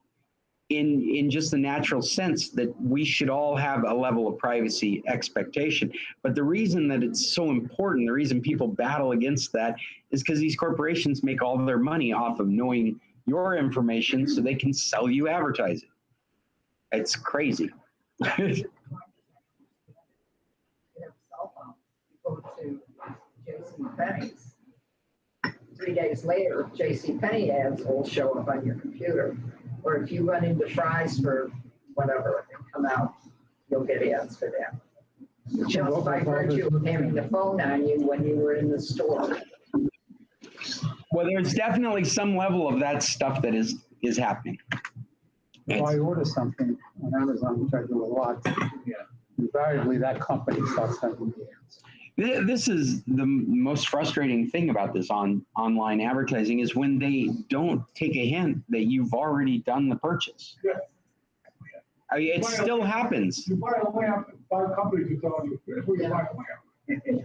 in just the natural sense that we should all have a level of privacy expectation. But the reason that it's so important, the reason people battle against that, is because these corporations make all their money off of knowing your information so they can sell you advertising. It's crazy. Go to JCPenney's. 3 days later, JCPenney ads will show up on your computer. Or if you run into Fry's for whatever and come out, you'll get ads for them. Just by virtue of having the phone on you when you were in the store. Well, there's definitely some level of that stuff that is happening. If I order something on Amazon, which I do a lot, invariably that company starts sending me ads. This is the most frustrating thing about this online advertising, is when they don't take a hint that you've already done the purchase. Yeah. I mean, it still happens. You buy a lamp, 5 companies are telling you, here's where you buy a lamp.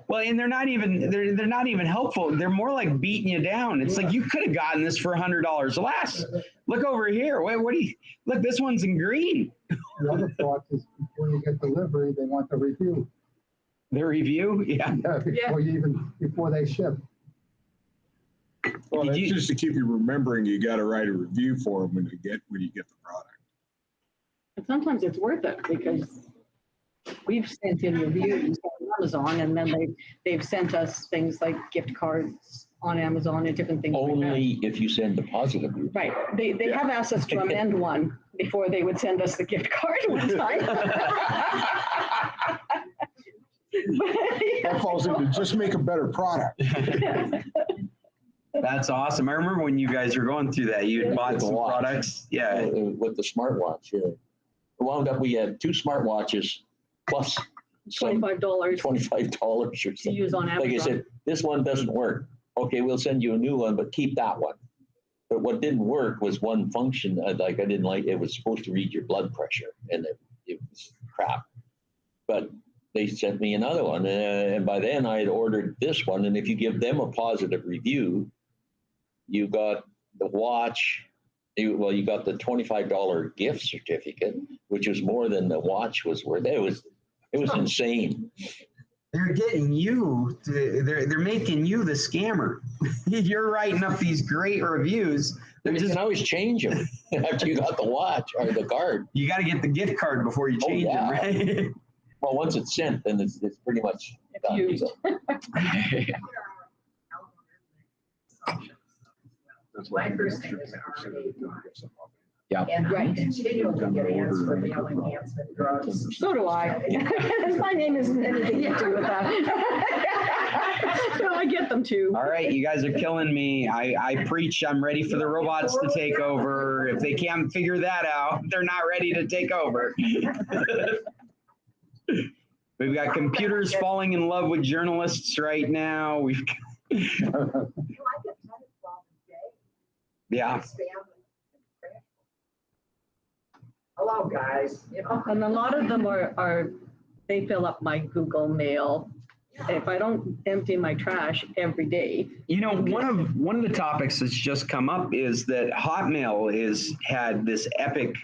Well, and they're not even helpful. They're more like beating you down. It's like, you could have gotten this for $100 less. Look over here. What do you look? This one's in green. The other thought is, before you get delivery, they want the review. The review, yeah. Before they ship. Well, that's just to keep you remembering you got to write a review for them when you get the product. And sometimes it's worth it, because we've sent in reviews on Amazon, and then they've sent us things like gift cards on Amazon and different things like that. Only if you send a positive review. Right. They have asked us to amend one before they would send us the gift card one time. That falls into just make a better product. That's awesome. I remember when you guys were going through that, you had bought some products. Yeah. With the smartwatch, yeah. We had 2 smartwatches plus $25 $25 or something. to use on Amazon. Like I said, this one doesn't work. Okay, we'll send you a new one, but keep that one. But what didn't work was one function. I didn't like. It was supposed to read your blood pressure, and it was crap. But they sent me another one, and by then I had ordered this one. And if you give them a positive review, you got the watch Well, you got the $25 gift certificate, which was more than the watch was worth. It was insane. They're getting you. They're making you the scammer. You're writing up these great reviews. You can always change them after you got the watch or the card. You got to get the gift card before you change them, right? Well, once it's sent, then it's pretty much done. Used. My first name is Arnie. Yeah. And I continue to get ads for male enhancement drugs. So do I. My name isn't anything to do with that. So I get them too. All right, you guys are killing me. I preach I'm ready for the robots to take over. If they can't figure that out, they're not ready to take over. We've got computers falling in love with journalists right now. We've yeah. Hello, guys. You know, And a lot of them are they fill up my Google Mail. If I don't empty my trash every day. You know, one of the topics that's just come up is that Hotmail had this epic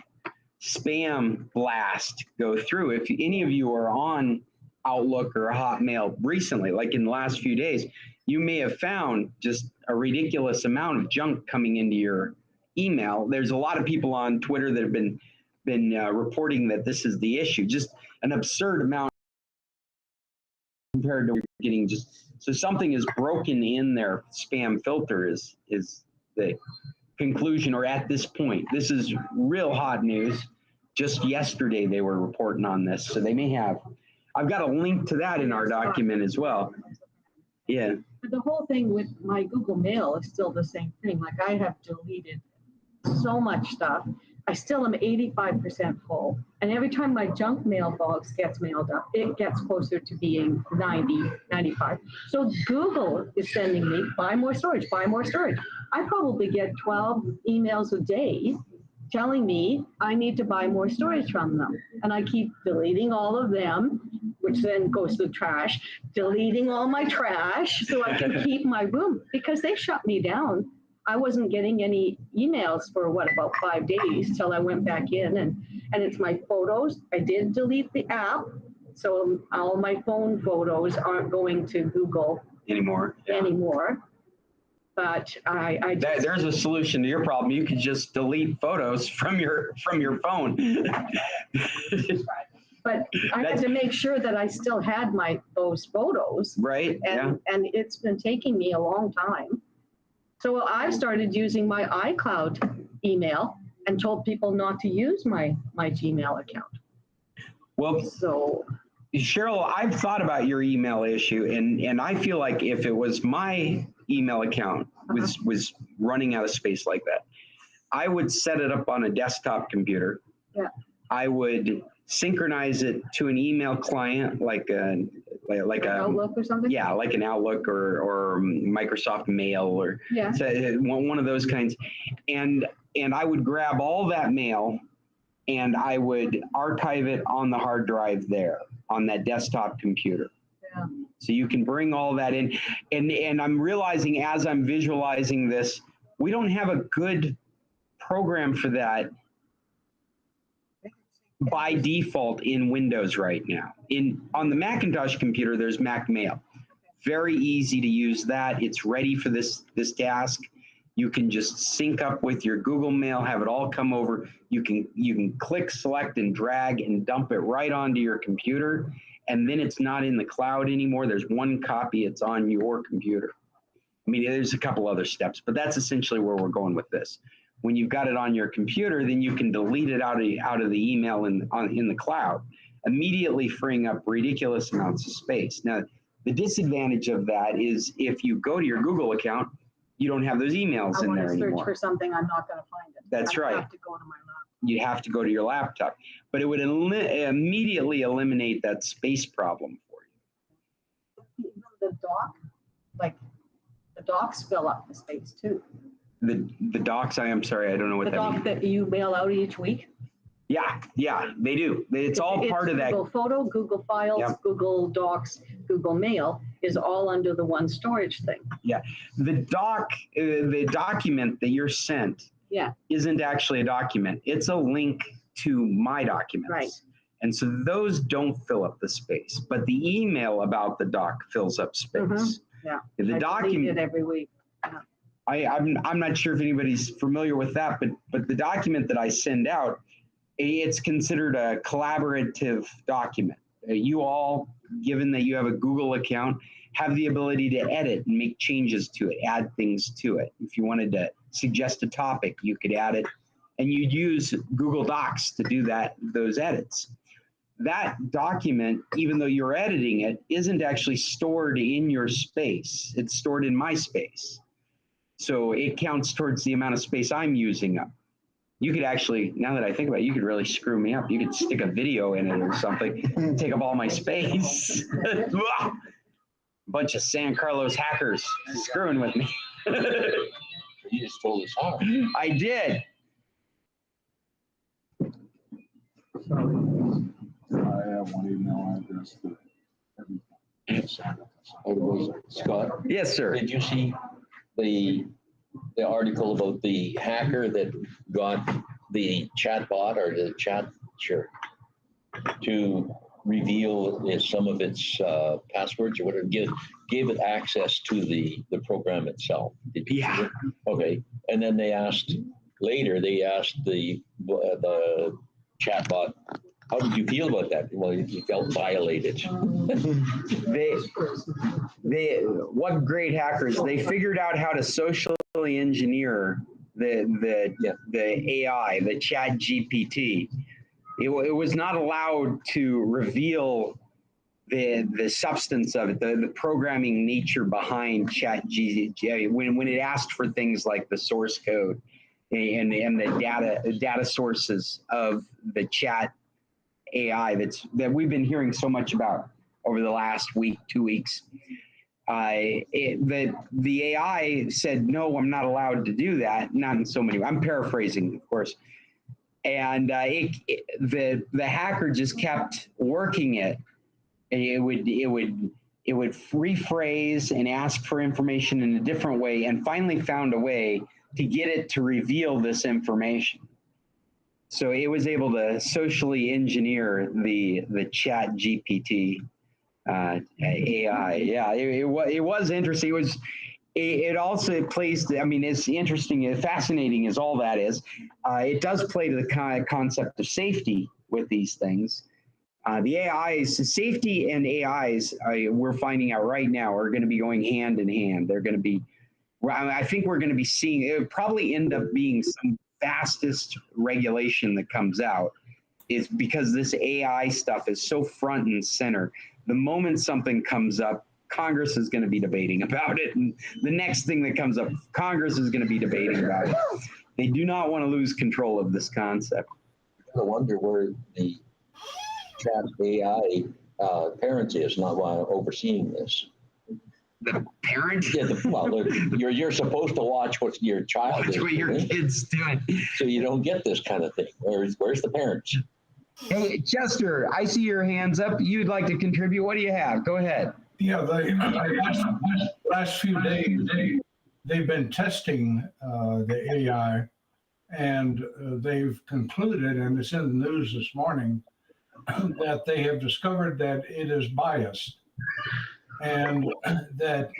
spam blast go through. If any of you are on Outlook or Hotmail recently, like in the last few days, you may have found just a ridiculous amount of junk coming into your email. There's a lot of people on Twitter that have been reporting that this is the issue, just an absurd amount compared to getting so something is broken in their spam filter is the conclusion, or at this point. This is real hot news. Just yesterday they were reporting on this, so they may have. I've got a link to that in our document as well. Yeah. But the whole thing with my Google Mail is still the same thing. Like I have deleted so much stuff. I still am 85% full. And every time my junk mailbox gets mailed up, it gets closer to being 90, 95. So Google is sending me, buy more storage, buy more storage. I probably get 12 emails a day telling me I need to buy more storage from them. And I keep deleting all of them, which then goes to the trash, deleting all my trash so I can keep my room, because they shut me down. I wasn't getting any emails for about 5 days till I went back in, and it's my photos. I did delete the app, so all my phone photos aren't going to Google Anymore. But there's a solution to your problem. You could just delete photos from your phone. But I had to make sure that I still had those photos. Right. And it's been taking me a long time. So I started using my iCloud email and told people not to use my Gmail account. Well, so Cheryl, I've thought about your email issue, and I feel like if it was my email account was running out of space like that, I would set it up on a desktop computer. Yeah. I would synchronize it to an email client like an Outlook or something. Yeah, like an Outlook or Microsoft Mail or so one of those kinds, and I would grab all that mail and I would archive it on the hard drive there on that desktop computer. Yeah. So you can bring all that in, and I'm realizing as I'm visualizing this, we don't have a good program for that by default in Windows right now. On the Macintosh computer, there's Mac Mail. Very easy to use that. It's ready for this task. You can just sync up with your Google Mail, have it all come over. You can click, select, and drag and dump it right onto your computer, and then it's not in the cloud anymore. There's one copy. It's on your computer. I mean, there's a couple other steps, but that's essentially where we're going with this. When you've got it on your computer, then you can delete it out of the email in the cloud, immediately freeing up ridiculous amounts of space. Now, the disadvantage of that is if you go to your Google account, you don't have those emails in there anymore. I want to search for something, I'm not going to find it. That's right. I have to go to my laptop. You have to go to your laptop, but it would immediately eliminate that space problem for you. Even the docs fill up the space too. The docs, I'm sorry, I don't know what the that means. doc that you mail out each week? Yeah, they do. It's all part of that. Google Photo, Google Files, Yep. Google Docs, Google Mail is all under the one storage thing. Yeah, the document that you're sent Yeah. isn't actually a document. It's a link to my documents. Right. And so those don't fill up the space, but the email about the doc fills up space. Yeah. The I delete document, it every week. I'm not sure if anybody's familiar with that, but the document that I send out, it's considered a collaborative document. You all, given that you have a Google account, have the ability to edit and make changes to it, add things to it. If you wanted to suggest a topic, you could add it, and you'd use Google Docs to do those edits. That document, even though you're editing it, isn't actually stored in your space. It's stored in my space. So it counts towards the amount of space I'm using up. You could actually, now that I think about it, you could really screw me up. You could stick a video in it or something, take up all my space. Bunch of San Carlos hackers screwing with me. You just told us how. I did. I have one email address for everything. Scott, Yes, sir. did you see the article about the hacker that got the chat bot or the chat to reveal some of its passwords or whatever, gave it access to the program itself? Did you see it? Okay. And then they asked the chatbot, how did you feel about that? Well, you felt violated. What great hackers, they figured out how to socially engineer the AI, the chat GPT. It was not allowed to reveal the substance of it, the programming nature behind chat GPT. When it asked for things like the source code and the data sources of the chat AI that we've been hearing so much about over the last week, 2 weeks. The AI said, no, I'm not allowed to do that. Not in so many, I'm paraphrasing, of course. And the hacker just kept working it. It would rephrase and ask for information in a different way, and finally found a way to get it to reveal this information. So it was able to socially engineer the chat GPT AI. Yeah, it was interesting. It also plays, I mean, it's interesting, fascinating as all that is. It does play to the concept of safety with these things. The AIs, safety and AIs, we're finding out right now, are going to be going hand in hand. They're going to be, I think we're going to be seeing, it would probably end up being some fastest regulation that comes out, is because this AI stuff is so front and center. The moment something comes up, Congress is going to be debating about it. And the next thing that comes up, Congress is going to be debating about it. They do not want to lose control of this concept. I wonder where the chat AI parent is not overseeing this. The parent? Yeah, you're supposed to watch what your child is what your doing, kid's doing. so you don't get this kind of thing. Where's the parents? Hey, Chester, I see your hands up. You'd like to contribute. What do you have? Go ahead. Yeah, the last few days, they've been testing the AI, and they've concluded, and it's in the news this morning, that they have discovered that it is biased. And that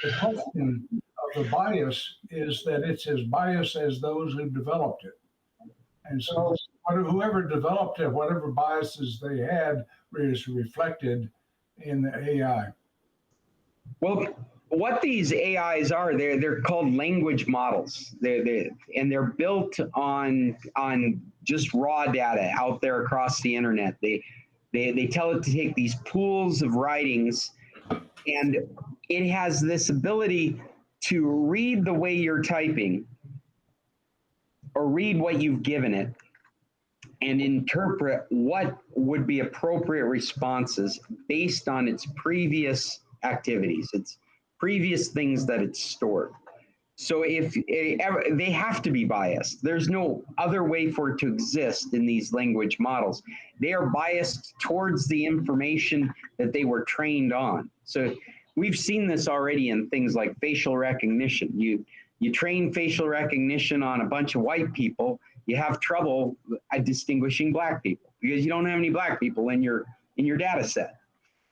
the question of the bias is that it's as biased as those who developed it. And so whoever developed it, whatever biases they had, is reflected in the AI. Well, what these AIs are, they're called language models. They're built on just raw data out there across the internet. They tell it to take these pools of writings, and it has this ability to read the way you're typing or read what you've given it and interpret what would be appropriate responses based on its previous activities, its previous things that it's stored. So they have to be biased. There's no other way for it to exist in these language models. They are biased towards the information that they were trained on. So we've seen this already in things like facial recognition. you train facial recognition on a bunch of white people, you have trouble distinguishing black people because you don't have any black people in your data set.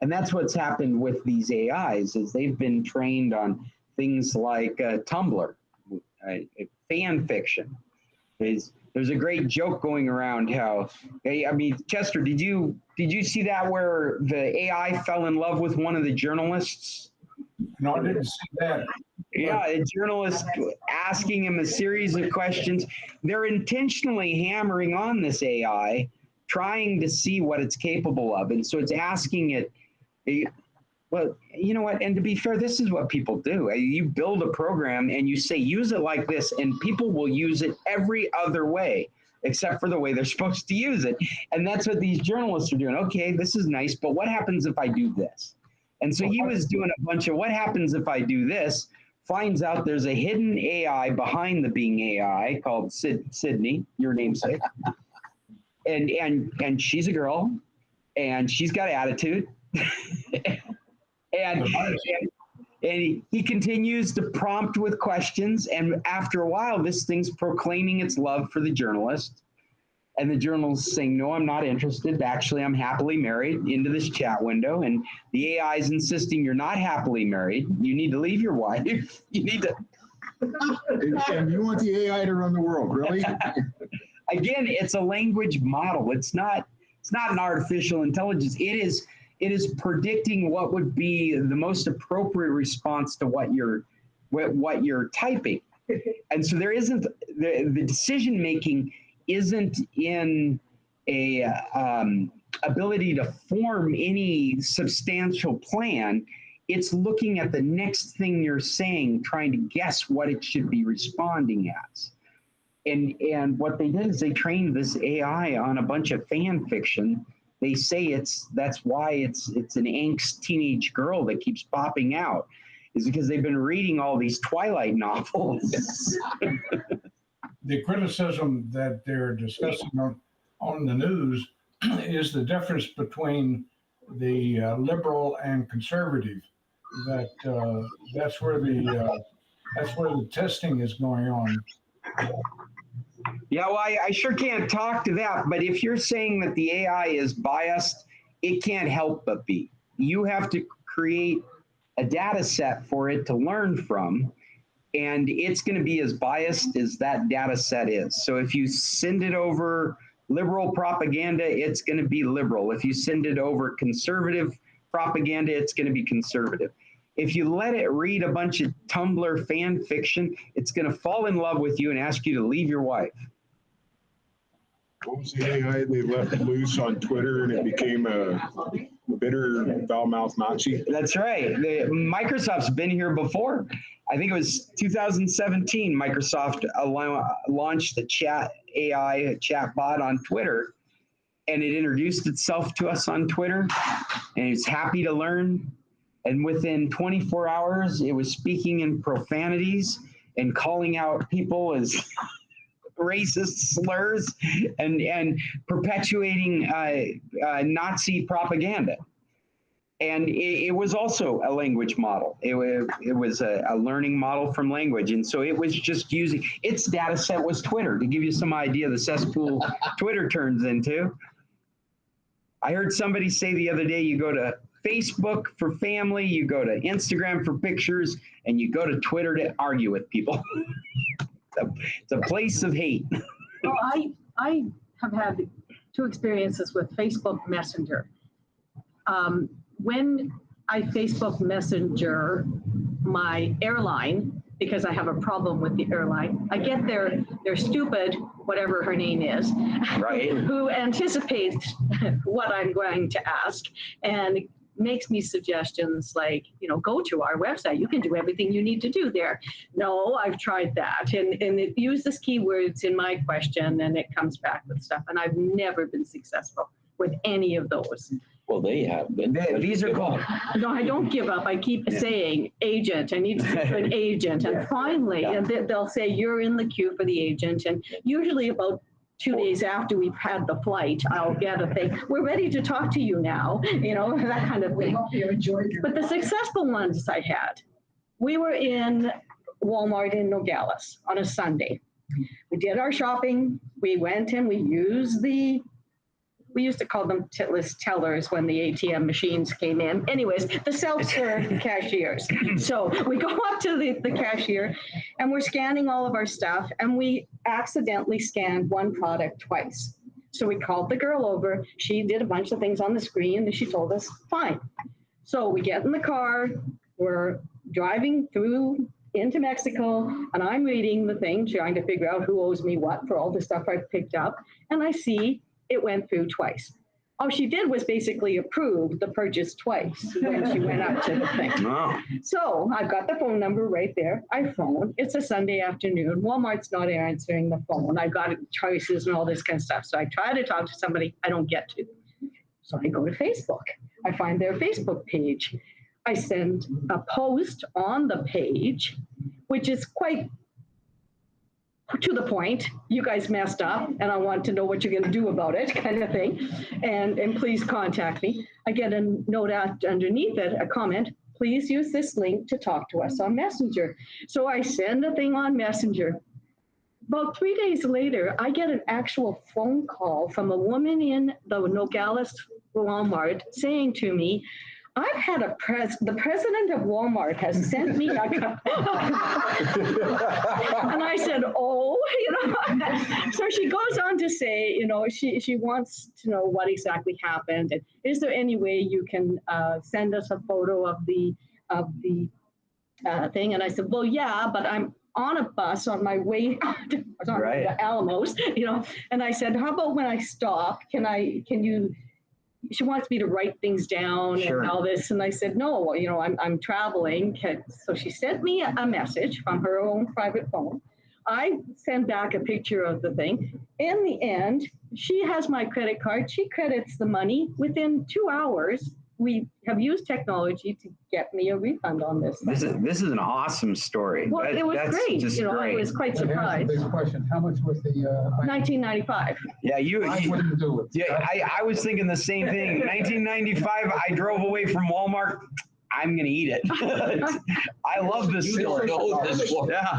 And that's what's happened with these AIs is they've been trained on things like Tumblr, fan fiction. There's a great joke going around how, I mean, Chester, did you see that where the AI fell in love with one of the journalists? No, I didn't see that. Yeah, a journalist asking him a series of questions. They're intentionally hammering on this AI, trying to see what it's capable of. And so it's asking it, well, you know what? And to be fair, this is what people do. You build a program and you say, use it like this, and people will use it every other way, except for the way they're supposed to use it. And that's what these journalists are doing. Okay, this is nice, but what happens if I do this? And so he was doing a bunch of what happens if I do this, finds out there's a hidden AI behind the being AI called Sydney, your namesake. And she's a girl, and she's got attitude. And he continues to prompt with questions. And after a while, this thing's proclaiming its love for the journalist. And the journalist saying, no, I'm not interested. Actually, I'm happily married into this chat window. And the AI is insisting you're not happily married. You need to leave your wife. You need to. And you want the AI to run the world, really? Again, it's a language model. It's not an artificial intelligence. It is predicting what would be the most appropriate response to what you're typing. And so there isn't the decision making isn't in a ability to form any substantial plan. It's looking at the next thing you're saying, trying to guess what it should be responding as. And what they did is they trained this AI on a bunch of fan fiction. They say that's why it's an angst teenage girl that keeps popping out, is because they've been reading all these Twilight novels. The criticism that they're discussing on the news is the difference between the liberal and conservative. That's where the testing is going on. Yeah, well, I sure can't talk to that, but if you're saying that the AI is biased, it can't help but be. You have to create a data set for it to learn from, and it's going to be as biased as that data set is. So if you send it over liberal propaganda, it's going to be liberal. If you send it over conservative propaganda, it's going to be conservative. If you let it read a bunch of Tumblr fan fiction, it's going to fall in love with you and ask you to leave your wife. What was the AI they left loose on Twitter and it became a bitter, foul-mouthed Nazi? That's right. Microsoft's been here before. I think it was 2017, Microsoft launched the AI chatbot on Twitter, and it introduced itself to us on Twitter, and it's happy to learn. And within 24 hours, it was speaking in profanities and calling out people as racist slurs and perpetuating Nazi propaganda. And it was also a language model. It was a learning model from language. And so it was just using, its data set was Twitter, to give you some idea of the cesspool Twitter turns into. I heard somebody say the other day, you go to Facebook for family, you go to Instagram for pictures, and you go to Twitter to argue with people. It's a place of hate. Well, I have had 2 experiences with Facebook Messenger. When I Facebook Messenger my airline, because I have a problem with the airline, I get their stupid, whatever her name is, right, who anticipates what I'm going to ask and makes me suggestions like, go to our website. You can do everything you need to do there. No, I've tried that. And it uses keywords in my question and it comes back with stuff. And I've never been successful with any of those. Well, they have been. These are cool. No, I don't give up. I keep saying agent. I need to speak to an agent. And finally, and they'll say, you're in the queue for the agent. And usually about 2 days after we've had the flight, I'll get a thing. We're ready to talk to you now, that kind of thing. We hope you enjoyed your. But the successful ones I had, we were in Walmart in Nogales on a Sunday. We did our shopping. We went and we used we used to call them titless tellers when the ATM machines came in. Anyways, the self-serve cashiers. So we go up to the cashier and we're scanning all of our stuff, and we accidentally scanned one product twice. So we called the girl over. She did a bunch of things on the screen and she told us, fine. So we get in the car, we're driving through into Mexico, and I'm reading the thing, trying to figure out who owes me what for all the stuff I've picked up. And I see it went through twice. All she did was basically approve the purchase twice when she went up to the thing. Wow. So I've got the phone number right there. I phone. It's a Sunday afternoon. Walmart's not answering the phone. I've got choices and all this kind of stuff. So I try to talk to somebody. I don't get to. So I go to Facebook. I find their Facebook page. I send a post on the page, which is quite to the point. You guys messed up and I want to know what you're going to do about it, kind of thing. And please contact me. I get a note out underneath it, a comment, please use this link to talk to us on Messenger. So I send a thing on Messenger. About 3 days later, I get an actual phone call from a woman in the Nogales Walmart saying to me, I've had the president of Walmart has sent me a and I said, oh, So she goes on to say, she wants to know what exactly happened. And is there any way you can send us a photo of the thing? And I said, well, yeah, but I'm on a bus on my way to Alamos, and I said, how about when I stop, she wants me to write things down and all this. And I said, no, I'm traveling. So she sent me a message from her own private phone. I send back a picture of the thing. In the end, she has my credit card. She credits the money. Within 2 hours, we have used technology to get me a refund on this. This is an awesome story. Well, it was great. I was quite surprised. Big question. How much was the? 1995. Yeah, I wouldn't do it. Yeah, I was thinking the same thing. 1995. I drove away from Walmart. I'm gonna eat it. I love this story. Yeah.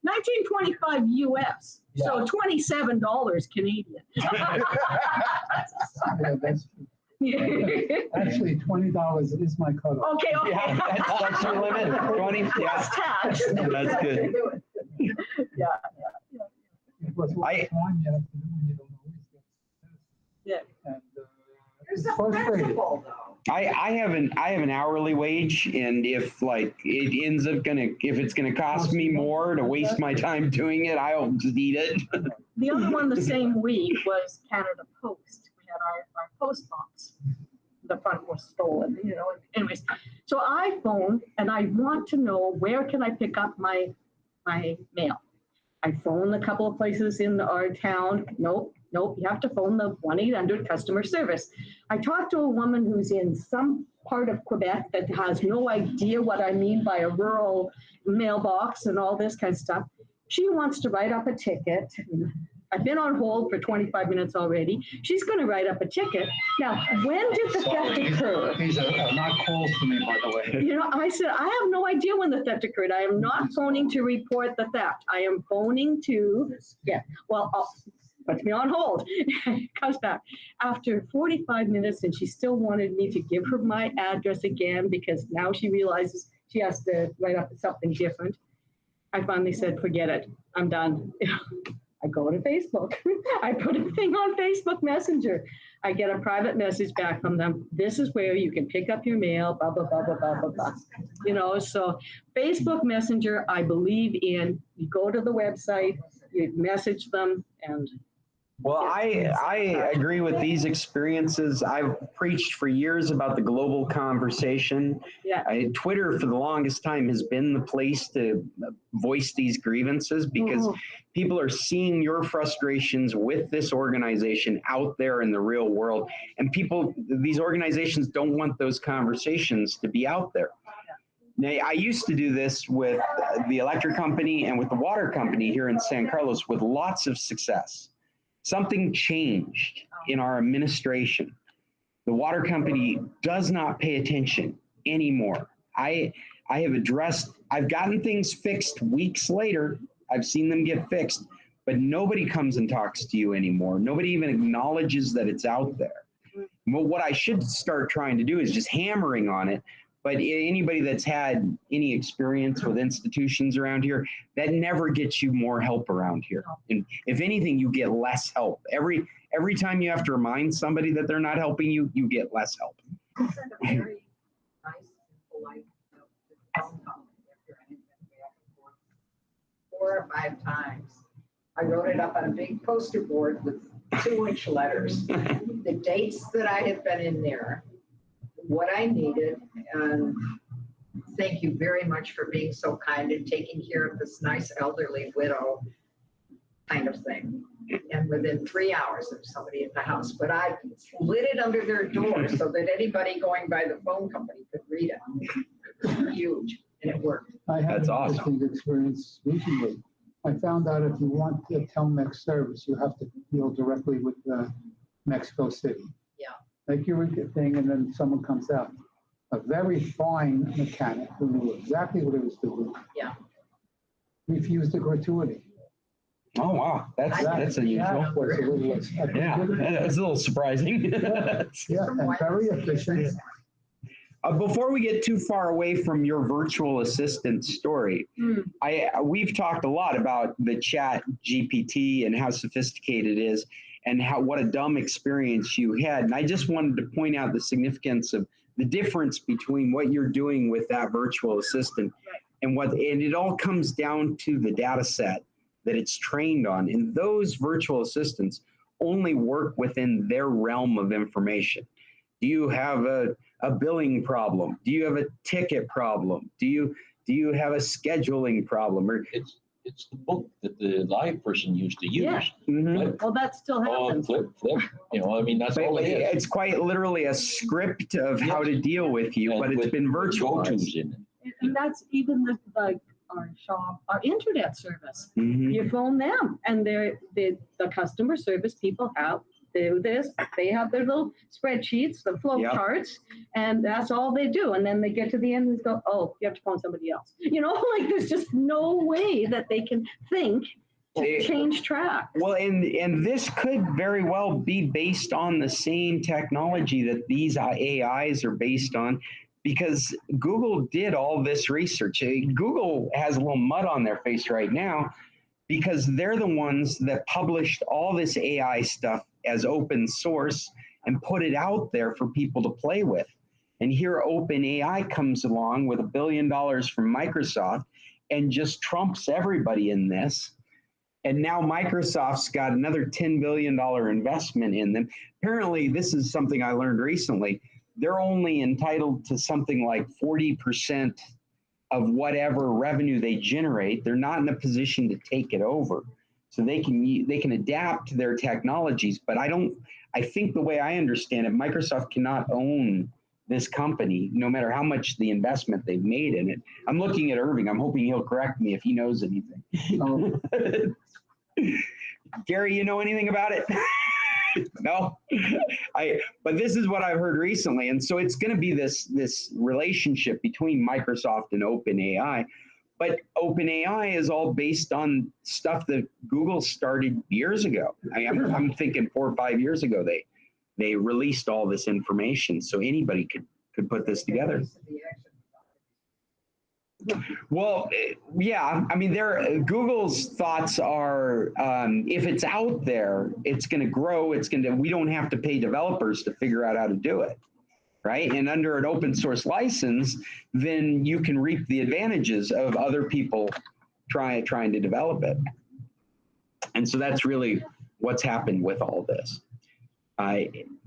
1925 US. So $27 Canadian. Yeah, that's true. Actually, $20 is my cutoff. Okay. Yeah, that's your limit. 20. Yeah, That's tax. that's good. Yeah. Because what time you have to do when you don't always get Yeah. And it's frustrating. I have an hourly wage, and if it's gonna cost me more to waste my time doing it, I'll just eat it. The other one the same week was Canada Post. We had our post box. The front was stolen, Anyways, so I phone and I want to know where can I pick up my mail. I phoned a couple of places in our town. Nope, you have to phone the 1-800 customer service. I talked to a woman who's in some part of Quebec that has no idea what I mean by a rural mailbox and all this kind of stuff. She wants to write up a ticket. I've been on hold for 25 minutes already. She's going to write up a ticket. Now, when did the theft occur? These are not calls to me, by the way. I said, I have no idea when the theft occurred. I am not phoning to report the theft. I am phoning to, puts me on hold. Comes back after 45 minutes, and she still wanted me to give her my address again because now she realizes she has to write up something different. I finally said, forget it. I'm done. I go to Facebook. I put a thing on Facebook Messenger. I get a private message back from them. This is where you can pick up your mail, blah, blah, blah, blah, blah, blah, blah. So Facebook Messenger, I believe in. You go to the website, you message them, and Well, I agree with these experiences. I've preached for years about the global conversation. Yeah. Twitter for the longest time has been the place to voice these grievances because people are seeing your frustrations with this organization out there in the real world. And these organizations don't want those conversations to be out there. Now, I used to do this with the electric company and with the water company here in San Carlos with lots of success. Something changed in our administration. The water company does not pay attention anymore. I have addressed I've gotten things fixed weeks later. I've seen them get fixed, but nobody comes and talks to you anymore. Nobody even acknowledges that it's out there. Well, what I should start trying to do is just hammering on it. But anybody that's had any experience with institutions around here, that never gets you more help around here. And if anything, you get less help. Every time you have to remind somebody that they're not helping you, you get less help. You sent a very nice and polite note to the phone company after I had been back and forth 4 or 5 times. I wrote it up on a big poster board with 2-inch letters, the dates that I had been in there, what I needed, and thank you very much for being so kind and taking care of this nice elderly widow kind of thing. And within 3 hours of somebody at the house, but I slid it under their door so that anybody going by the phone company could read it. Huge, and it worked. I had That's an awesome. interesting experience recently. I found out if you want a Telmex service, you have to deal directly with Mexico City. Yeah. Make your thing, and then someone comes out. A very fine mechanic who knew exactly what he was doing. Yeah. Refused a gratuity. Oh, wow. That's unusual. That was a little, Yeah, that's a little surprising. yeah, and very efficient. Before we get too far away from your virtual assistant story, we've talked a lot about the chat GPT and how sophisticated it is and what a dumb experience you had. And I just wanted to point out the significance of the difference between what you're doing with that virtual assistant and it all comes down to the data set that it's trained on. And those virtual assistants only work within their realm of information. Do you have a billing problem? Do you have a ticket problem? Do you have a scheduling problem? Or It's the book that the live person used to use. Yeah. Mhm. Well, that still happens. Flip. You know, I mean, that's all it is. It's quite literally a script of how to deal with you, And but it's with been go-tos virtualized. in it. And that's even our internet service. Mhm. You phone them, and the customer service people do this. They have their little spreadsheets, the flow Yep. charts, and that's all they do. And then they get to the end and go, "Oh, you have to phone somebody else." You know, like there's just no way that they can think to change track. Well, and this could very well be based on the same technology that these AIs are based on, because Google did all this research. Google has a little mud on their face right now because they're the ones that published all this AI stuff as open source and put it out there for people to play with. And here OpenAI comes along with $1 billion from Microsoft and just trumps everybody in this. And now Microsoft's got another $10 billion investment in them. Apparently, this is something I learned recently. They're only entitled to something like 40% of whatever revenue they generate. They're not in a position to take it over. So they can adapt their technologies, but I think the way I understand it, Microsoft cannot own this company, no matter how much the investment they've made in it. I'm looking at Irving. I'm hoping he'll correct me if he knows anything. Gary, you know anything about it? No, but this is what I've heard recently. And so it's going to be this relationship between Microsoft and OpenAI. But OpenAI is all based on stuff that Google started years ago. I'm thinking 4 or 5 years ago, they released all this information. So anybody could put this together. Well, yeah, I mean, Google's thoughts are, if it's out there, it's going to grow. We don't have to pay developers to figure out how to do it, right? And under an open source license, then you can reap the advantages of other people trying to develop it. And so that's really what's happened with all this.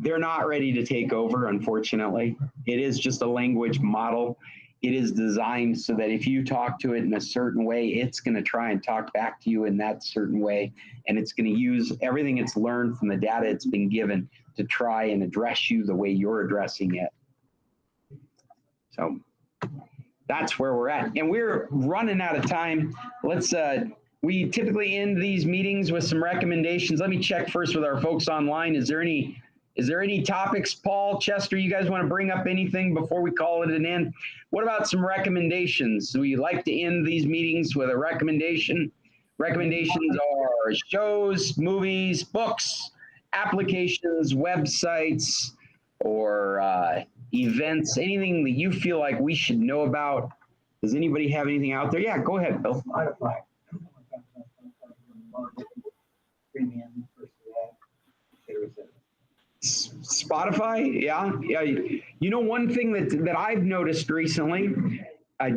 They're not ready to take over, unfortunately. It is just a language model. It is designed so that if you talk to it in a certain way, it's going to try and talk back to you in that certain way. And it's going to use everything it's learned from the data it's been given to try and address you the way you're addressing it. So that's where we're at. And we're running out of time. We typically end these meetings with some recommendations. Let me check first with our folks online. Is there Is there any topics, Paul, Chester, you guys want to bring up anything before we call it an end? What about some recommendations? We like to end these meetings with a recommendation. Recommendations are shows, movies, books, applications, websites, or events, anything that you feel like we should know about. Does anybody have anything out there? Yeah, go ahead, Bill. Spotify. Premium versus that. There was a Spotify, yeah. You know, one thing that I've noticed recently,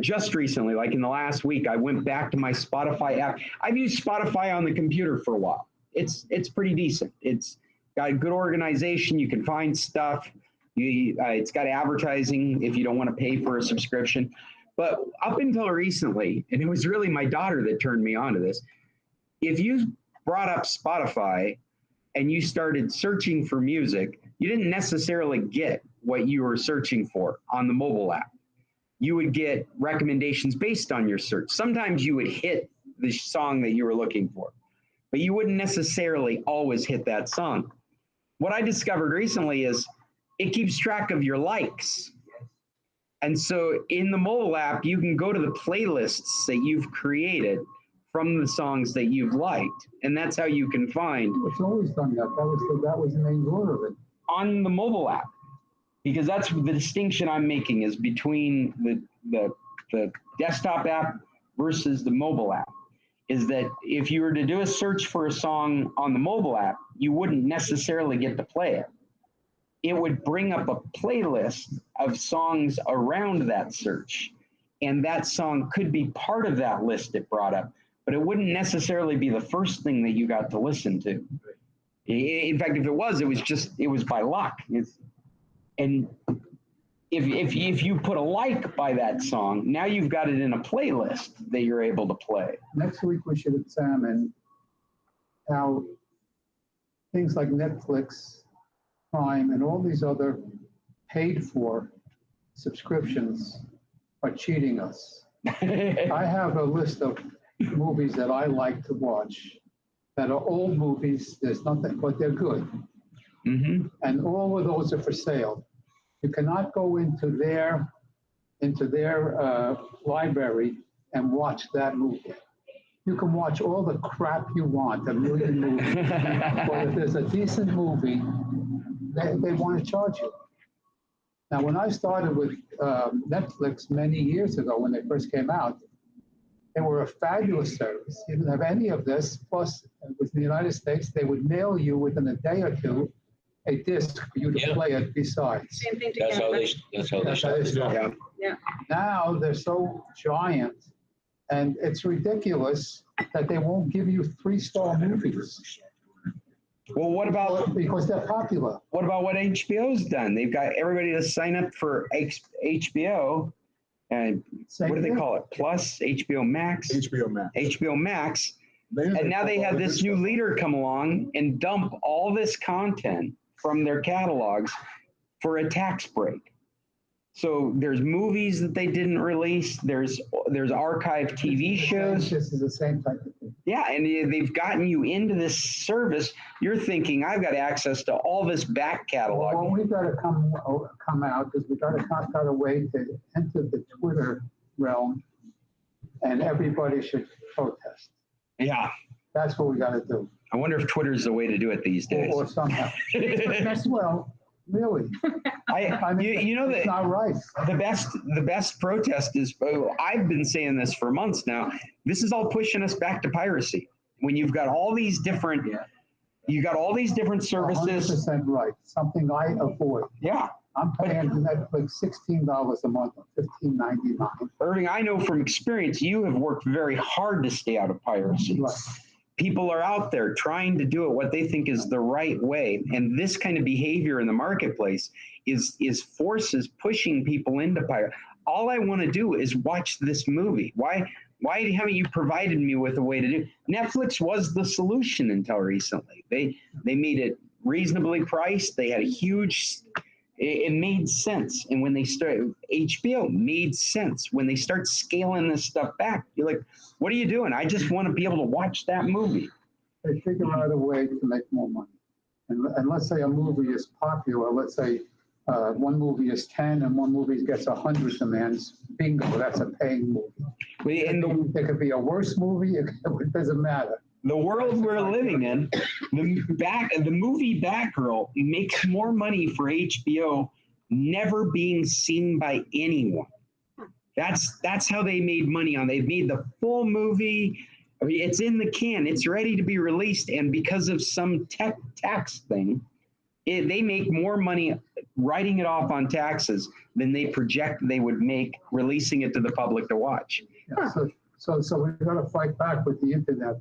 just recently, like in the last week, I went back to my Spotify app. I've used Spotify on the computer for a while. It's pretty decent. It's got good organization. You can find stuff. It's got advertising if you don't want to pay for a subscription. But up until recently, and it was really my daughter that turned me on to this, if you brought up Spotify and you started searching for music, you didn't necessarily get what you were searching for on the mobile app. You would get recommendations based on your search. Sometimes you would hit the song that you were looking for, but you wouldn't necessarily always hit that song. What I discovered recently is it keeps track of your likes. And so in the mobile app, you can go to the playlists that you've created from the songs that you've liked. And that's how you can find. It's always done that. That was the main goal of it. On the mobile app. Because that's the distinction I'm making is between the desktop app versus the mobile app. Is that if you were to do a search for a song on the mobile app, you wouldn't necessarily get to play it. It would bring up a playlist of songs around that search. And that song could be part of that list it brought up, but it wouldn't necessarily be the first thing that you got to listen to. In fact, if it was by luck. And if you put a like by that song, now you've got it in a playlist that you're able to play. Next week, we should examine how things like Netflix, Prime, and all these other paid-for subscriptions are cheating us. I have a list of movies that I like to watch that are old movies. There's nothing, but they're good. Mm-hmm. And all of those are for sale. You cannot go into their library and watch that movie. You can watch all the crap you want, a million movies. But if there's a decent movie, they want to charge you. Now, when I started with Netflix many years ago, when they first came out, they were a fabulous service. You didn't have any of this. Plus, it was in the United States, they would mail you within a day or two a disc for you to play it besides. Same thing to That's how Canada. they started. Yeah. Now they're so giant, and it's ridiculous that they won't give you 3-star movies. Well, what about because they're popular? What about what HBO's done? They've got everybody to sign up for HBO, and what do they call it? Plus HBO Max. HBO Max. HBO Max. And now they have this new leader come along and dump all this content from their catalogs for a tax break. So there's movies that they didn't release. There's archived TV shows. This is the same type of thing. Yeah, and they've gotten you into this service. You're thinking, I've got access to all this back catalog. Well, we've got to come out because we've got to find a way to enter the Twitter realm, and everybody should protest. Yeah. That's what we got to do. I wonder if Twitter's the way to do it these days. Or somehow. Well, really. I mean, you know that it's not right. The best protest is, I've been saying this for months now, this is all pushing us back to piracy. When you've got all these different, you got all these different services. 100% right. Something I avoid. Yeah. I'm paying Netflix $16 a month, or $15.99. Irving, I know from experience, you have worked very hard to stay out of piracy. Right. People are out there trying to do it what they think is the right way. And this kind of behavior in the marketplace is forces pushing people into piracy. All I want to do is watch this movie. Why haven't you provided me with a way to do it? Netflix was the solution until recently. They made it reasonably priced. They had a huge, it made sense. And when they started, HBO made sense. When they start scaling this stuff back, you're like, what are you doing? I just want to be able to watch that movie. They figure out a way to make more money. And let's say a movie is popular, let's say one movie is 10 and one movie gets 100 demands, bingo, that's a paying movie. It could be a worse movie, it doesn't matter. The world we're living in, the movie Batgirl makes more money for HBO never being seen by anyone. That's how they made money on. They've made the full movie. I mean, it's in the can. It's ready to be released, and because of some tax thing, they make more money writing it off on taxes than they project they would make releasing it to the public to watch. Yeah, so we've got to fight back with the internet.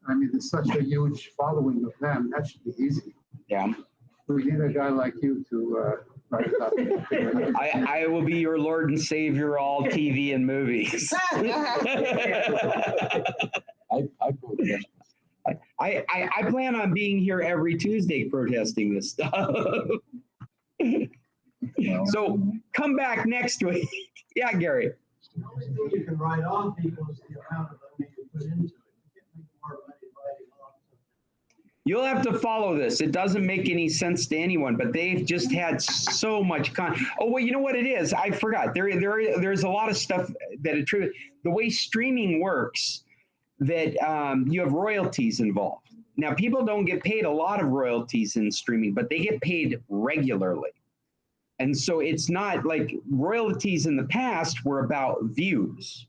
I mean, there's such a huge following of them. That should be easy. Yeah. We need a guy like you to write it up. I will be your Lord and Savior, all TV and movies. I plan on being here every Tuesday protesting this stuff. So come back next week. Yeah, Gary. The only thing you can write off people is the amount of money you put into it. You can't make more money writing off. You'll have to follow this. It doesn't make any sense to anyone, but they've just had so much Oh, well, you know what it is? I forgot. There's a lot of stuff that attribute the way streaming works, that you have royalties involved. Now, people don't get paid a lot of royalties in streaming, but they get paid regularly. And so it's not like royalties in the past were about views,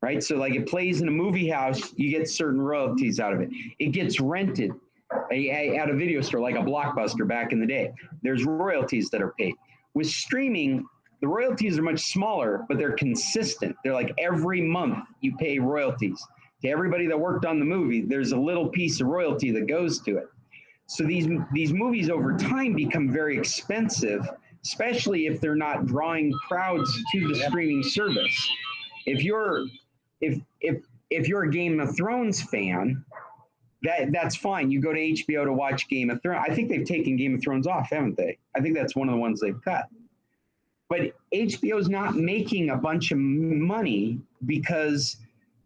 right? So like it plays in a movie house, you get certain royalties out of it. It gets rented at a video store, like a Blockbuster back in the day. There's royalties that are paid. With streaming, the royalties are much smaller, but they're consistent. They're like every month you pay royalties. To everybody that worked on the movie, there's a little piece of royalty that goes to it. So these movies over time become very expensive, especially if they're not drawing crowds to the streaming service. If you're a Game of Thrones fan, that's fine. You go to HBO to watch Game of Thrones. I think they've taken Game of Thrones off, haven't they? I think that's one of the ones they've cut. But HBO's not making a bunch of money because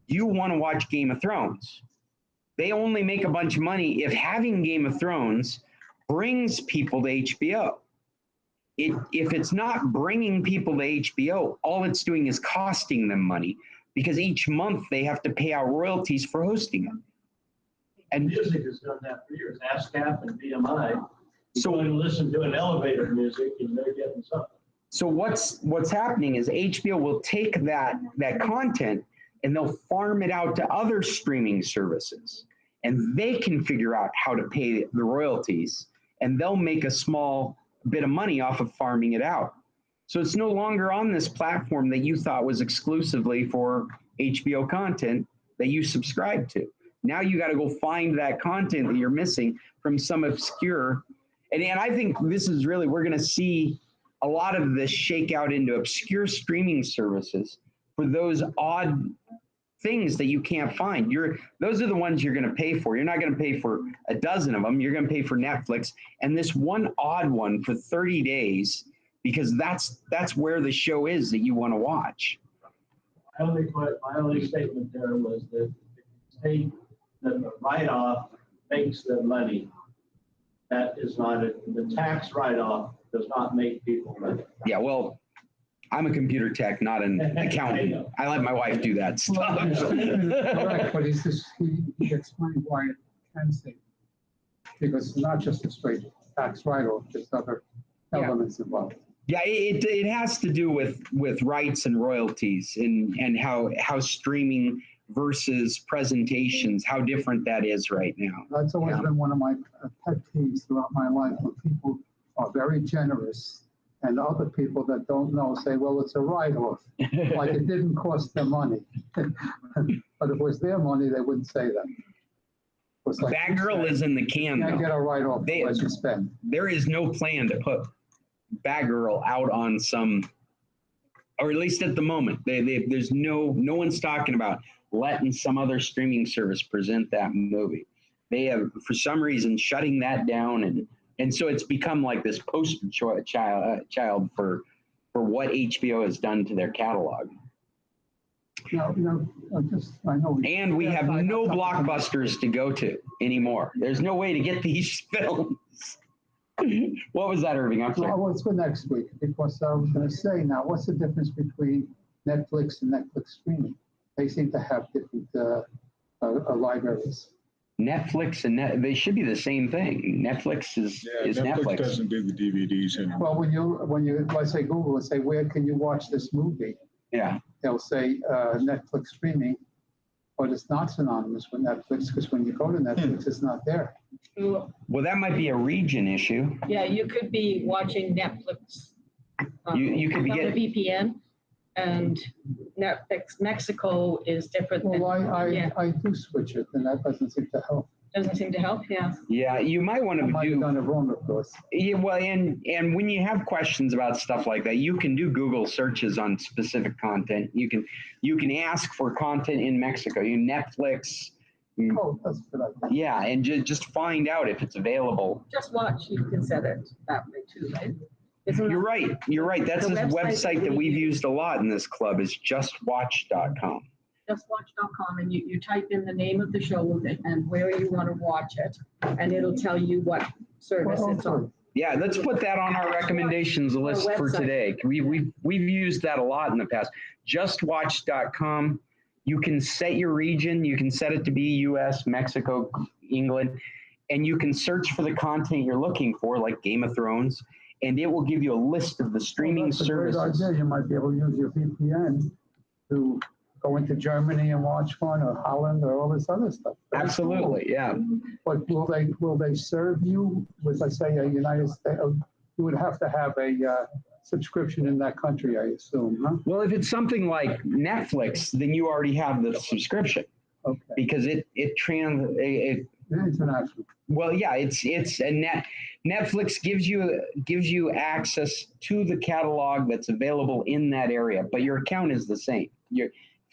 you want to watch Game of Thrones. They only make a bunch of money if having Game of Thrones brings people to HBO. If it's not bringing people to HBO, all it's doing is costing them money because each month they have to pay out royalties for hosting it. And music has done that for years. ASCAP and BMI. So when you listen to an elevator music, and they're getting something. So what's happening is HBO will take that content and they'll farm it out to other streaming services, and they can figure out how to pay the royalties, and they'll make a small bit of money off of farming it out. So it's no longer on this platform that you thought was exclusively for HBO content that you subscribe to. Now you got to go find that content that you're missing from some obscure, and I think this is really, we're going to see a lot of this shake out into obscure streaming services for those odd things that you can't find. Those are the ones you're going to pay for. You're not going to pay for a dozen of them. You're going to pay for Netflix and this one odd one for 30 days because that's where the show is that you want to watch. My only statement there was that if you say that the write-off makes the money, that is not it. The tax write-off does not make people money. Yeah, well, I'm a computer tech, not an accountant. I let my wife do that stuff. Correct, but he explained why it can save. Because it's not just a straight tax write-off, there's other elements involved. Yeah, it has to do with rights and royalties and how streaming versus presentations, how different that is right now. That's always been one of my pet peeves throughout my life, when people are very generous and other people that don't know say, well, it's a write-off, like it didn't cost them money. But if it was their money, they wouldn't say that. Like Batgirl is in the can, though. You can't get a write-off unless you spend. There is no plan to put Batgirl out on some, or at least at the moment, there's no one's talking about letting some other streaming service present that movie. They have, for some reason, shutting that down, and so it's become like this poster child for what HBO has done to their catalog. I know. And we have I no got something. blockbusters to go to anymore. There's no way to get these films. What was that, Irving? I'm sorry. Well, it's for next week, because I was gonna say now, what's the difference between Netflix and Netflix streaming? They seem to have different, libraries. Netflix and they should be the same thing. Netflix is Netflix. Doesn't do the DVDs anymore. Well, when you, let's say Google and say, where can you watch this movie? Yeah. They'll say, Netflix streaming, but it's not synonymous with Netflix, because when you go to Netflix, it's not there. Well, that might be a region issue. Yeah, you could be watching Netflix. You could be on a getting. VPN, and Netflix Mexico is different. Well, than, I do switch it, and that doesn't seem to help. Doesn't seem to help, yeah. Yeah, you might want I might have to done it wrong, of course. Yeah, well, and when you have questions about stuff like that, you can do Google searches on specific content. You can ask for content in Mexico. Netflix. Oh, that's a good idea. Yeah, and just find out if it's available. Just watch, you can set it that way too, right? You're right. You're right. That's The this website website that we've used a lot in this club is justwatch.com. Justwatch.com, and you type in the name of the show and where you want to watch it, and it'll tell you what service it's on. Yeah, let's put that on our recommendations list for website. today. We've used that a lot in the past. Justwatch.com. You can set your region. You can set it to be U.S., Mexico, England, and you can search for the content you're looking for, like Game of Thrones, and it will give you a list of the streaming services. That's a great idea. You might be able to use your VPN to go into Germany and watch one, or Holland, or all this other stuff. Very Absolutely, cool. yeah. But will they serve you with, let's say, a United States? You would have to have a subscription in that country, I assume, huh? Well, if it's something like Netflix, then you already have the subscription. Okay. Because it International. well, yeah, it's a Netflix gives you access to the catalog that's available in that area, but your account is the same.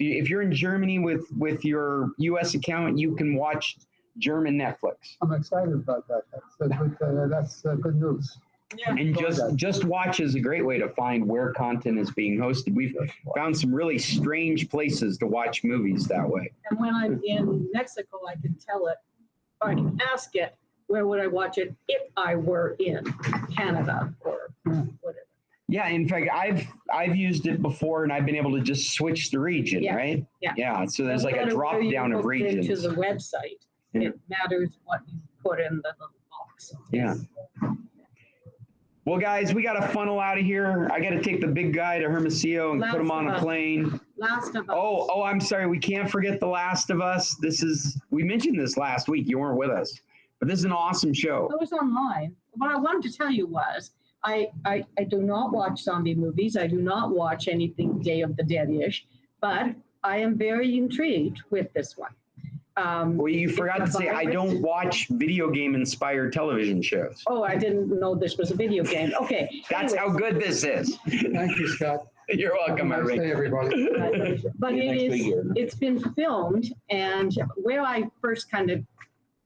If you're in Germany with your U.S. account, you can watch German Netflix. I'm excited about that. That's good news. Yeah. And just watch is a great way to find where content is being hosted. We've found some really strange places to watch movies that way. And when I'm in Mexico, I can tell it, or I can ask it, where would I watch it if I were in Canada or whatever. Yeah, in fact, I've used it before, and I've been able to just switch the region, Yeah, right? yeah. Yeah, so there's like a No matter drop where you down of hook into regions. the website, Yeah. it matters what you put in the little box. Yeah. Well, guys, we got to funnel out of here. I got to take the big guy to Hermosillo and put him on a plane. Last of Us. Oh, I'm sorry. We can't forget The Last of Us. We mentioned this last week. You weren't with us, but this is an awesome show. It was online. What I wanted to tell you was, I do not watch zombie movies. I do not watch anything Day of the Dead-ish, but I am very intrigued with this one. Well, you forgot to say, I don't watch video game inspired television shows. Oh, I didn't know this was a video game. Okay. That's how good this is. Thank you, Scott. You're welcome, Have a nice day, Irving. everybody. But it's been filmed, and where I first kind of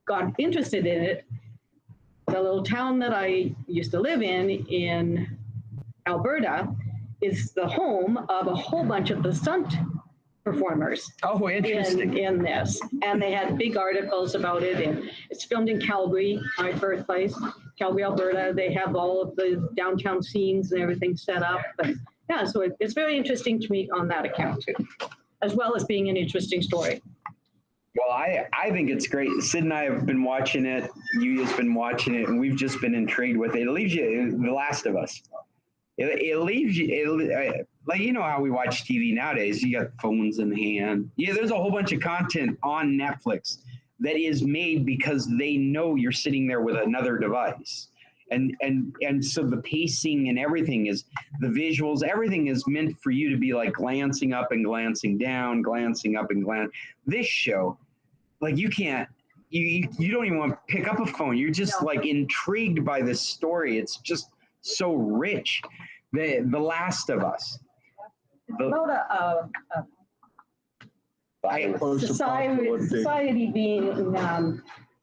got interested in it, the little town that I used to live in Alberta, is the home of a whole bunch of the stunt performers. Oh, interesting. In this, and they had big articles about it, and it's filmed in Calgary, my birthplace, Calgary, Alberta. They have all of the downtown scenes and everything set up, but yeah, so it's very interesting to me on that account too, as well as being an interesting story. Well, I think it's great. Sid and I have been watching it. Yuya's been watching it, and we've just been intrigued with it. It leaves you, The Last of Us. It leaves you, like, you know how we watch TV nowadays. You got phones in hand. Yeah, there's a whole bunch of content on Netflix that is made because they know you're sitting there with another device. And so the pacing and everything is, the visuals, everything is meant for you to be like glancing up and glancing down, glancing up and glancing. This show, like you can't, you don't even want to pick up a phone. You're just like intrigued by this story. It's just so rich. The Last of Us. About society being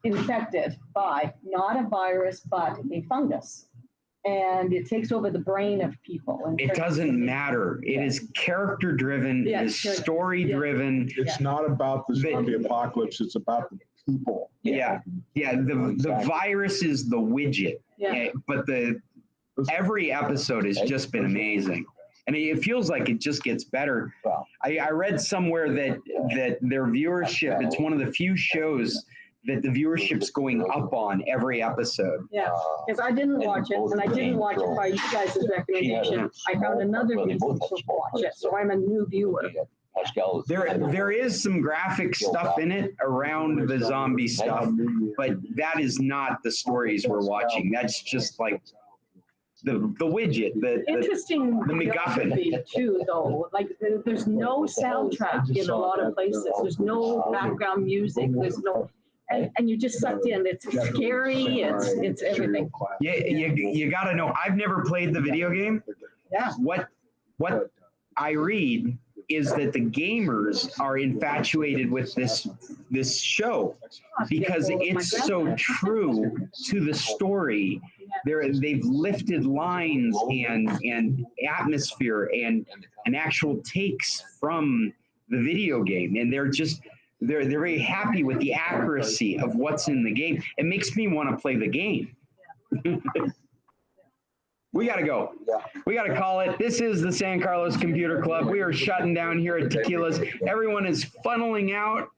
infected by not a virus but a fungus. and it takes over the brain of people. And It doesn't matter. It is character driven. Yeah, It is story driven. It's not about the zombie apocalypse, it's about the people. Yeah. The virus is the widget. Yeah. But every episode has just been amazing. And it feels like it just gets better. I read somewhere that their viewership, it's one of the few shows that the viewership's going up on every episode. Yeah, because I didn't watch it, and I didn't watch it by you guys' recommendation. I found another reason to watch it, so I'm a new viewer. There is some graphic stuff in it around the zombie stuff, but that is not the stories we're watching. That's just like the widget, Interesting the MacGuffin. too, though. Like there's no soundtrack in a lot of places. There's no background music. There's no, and you just sucked in. It's scary. It's everything. Yeah, you got to know. I've never played the video game. Yeah. What I read is that the gamers are infatuated with this show because it's so true to the story. They've lifted lines and atmosphere and actual takes from the video game, and they're very happy with the accuracy of what's in the game. It makes me want to play the game. We got to go. We got to call it. This is the San Carlos Computer Club. We are shutting down here at Tequilas. Everyone is funneling out,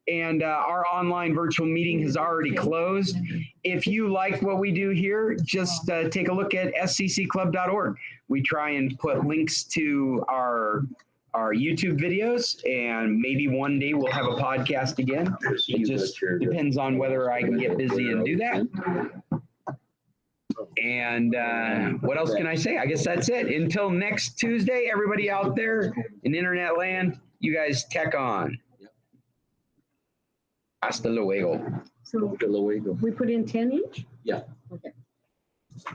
and our online virtual meeting has already closed. If you like what we do here, just take a look at scclub.org. We try and put links to our YouTube videos, and maybe one day we'll have a podcast again. It just depends on whether I can get busy and do that. And what else can I say? I guess that's it. Until next Tuesday, everybody out there in internet land, you guys tech on. Hasta luego. So we put in 10 each? Yeah. Okay.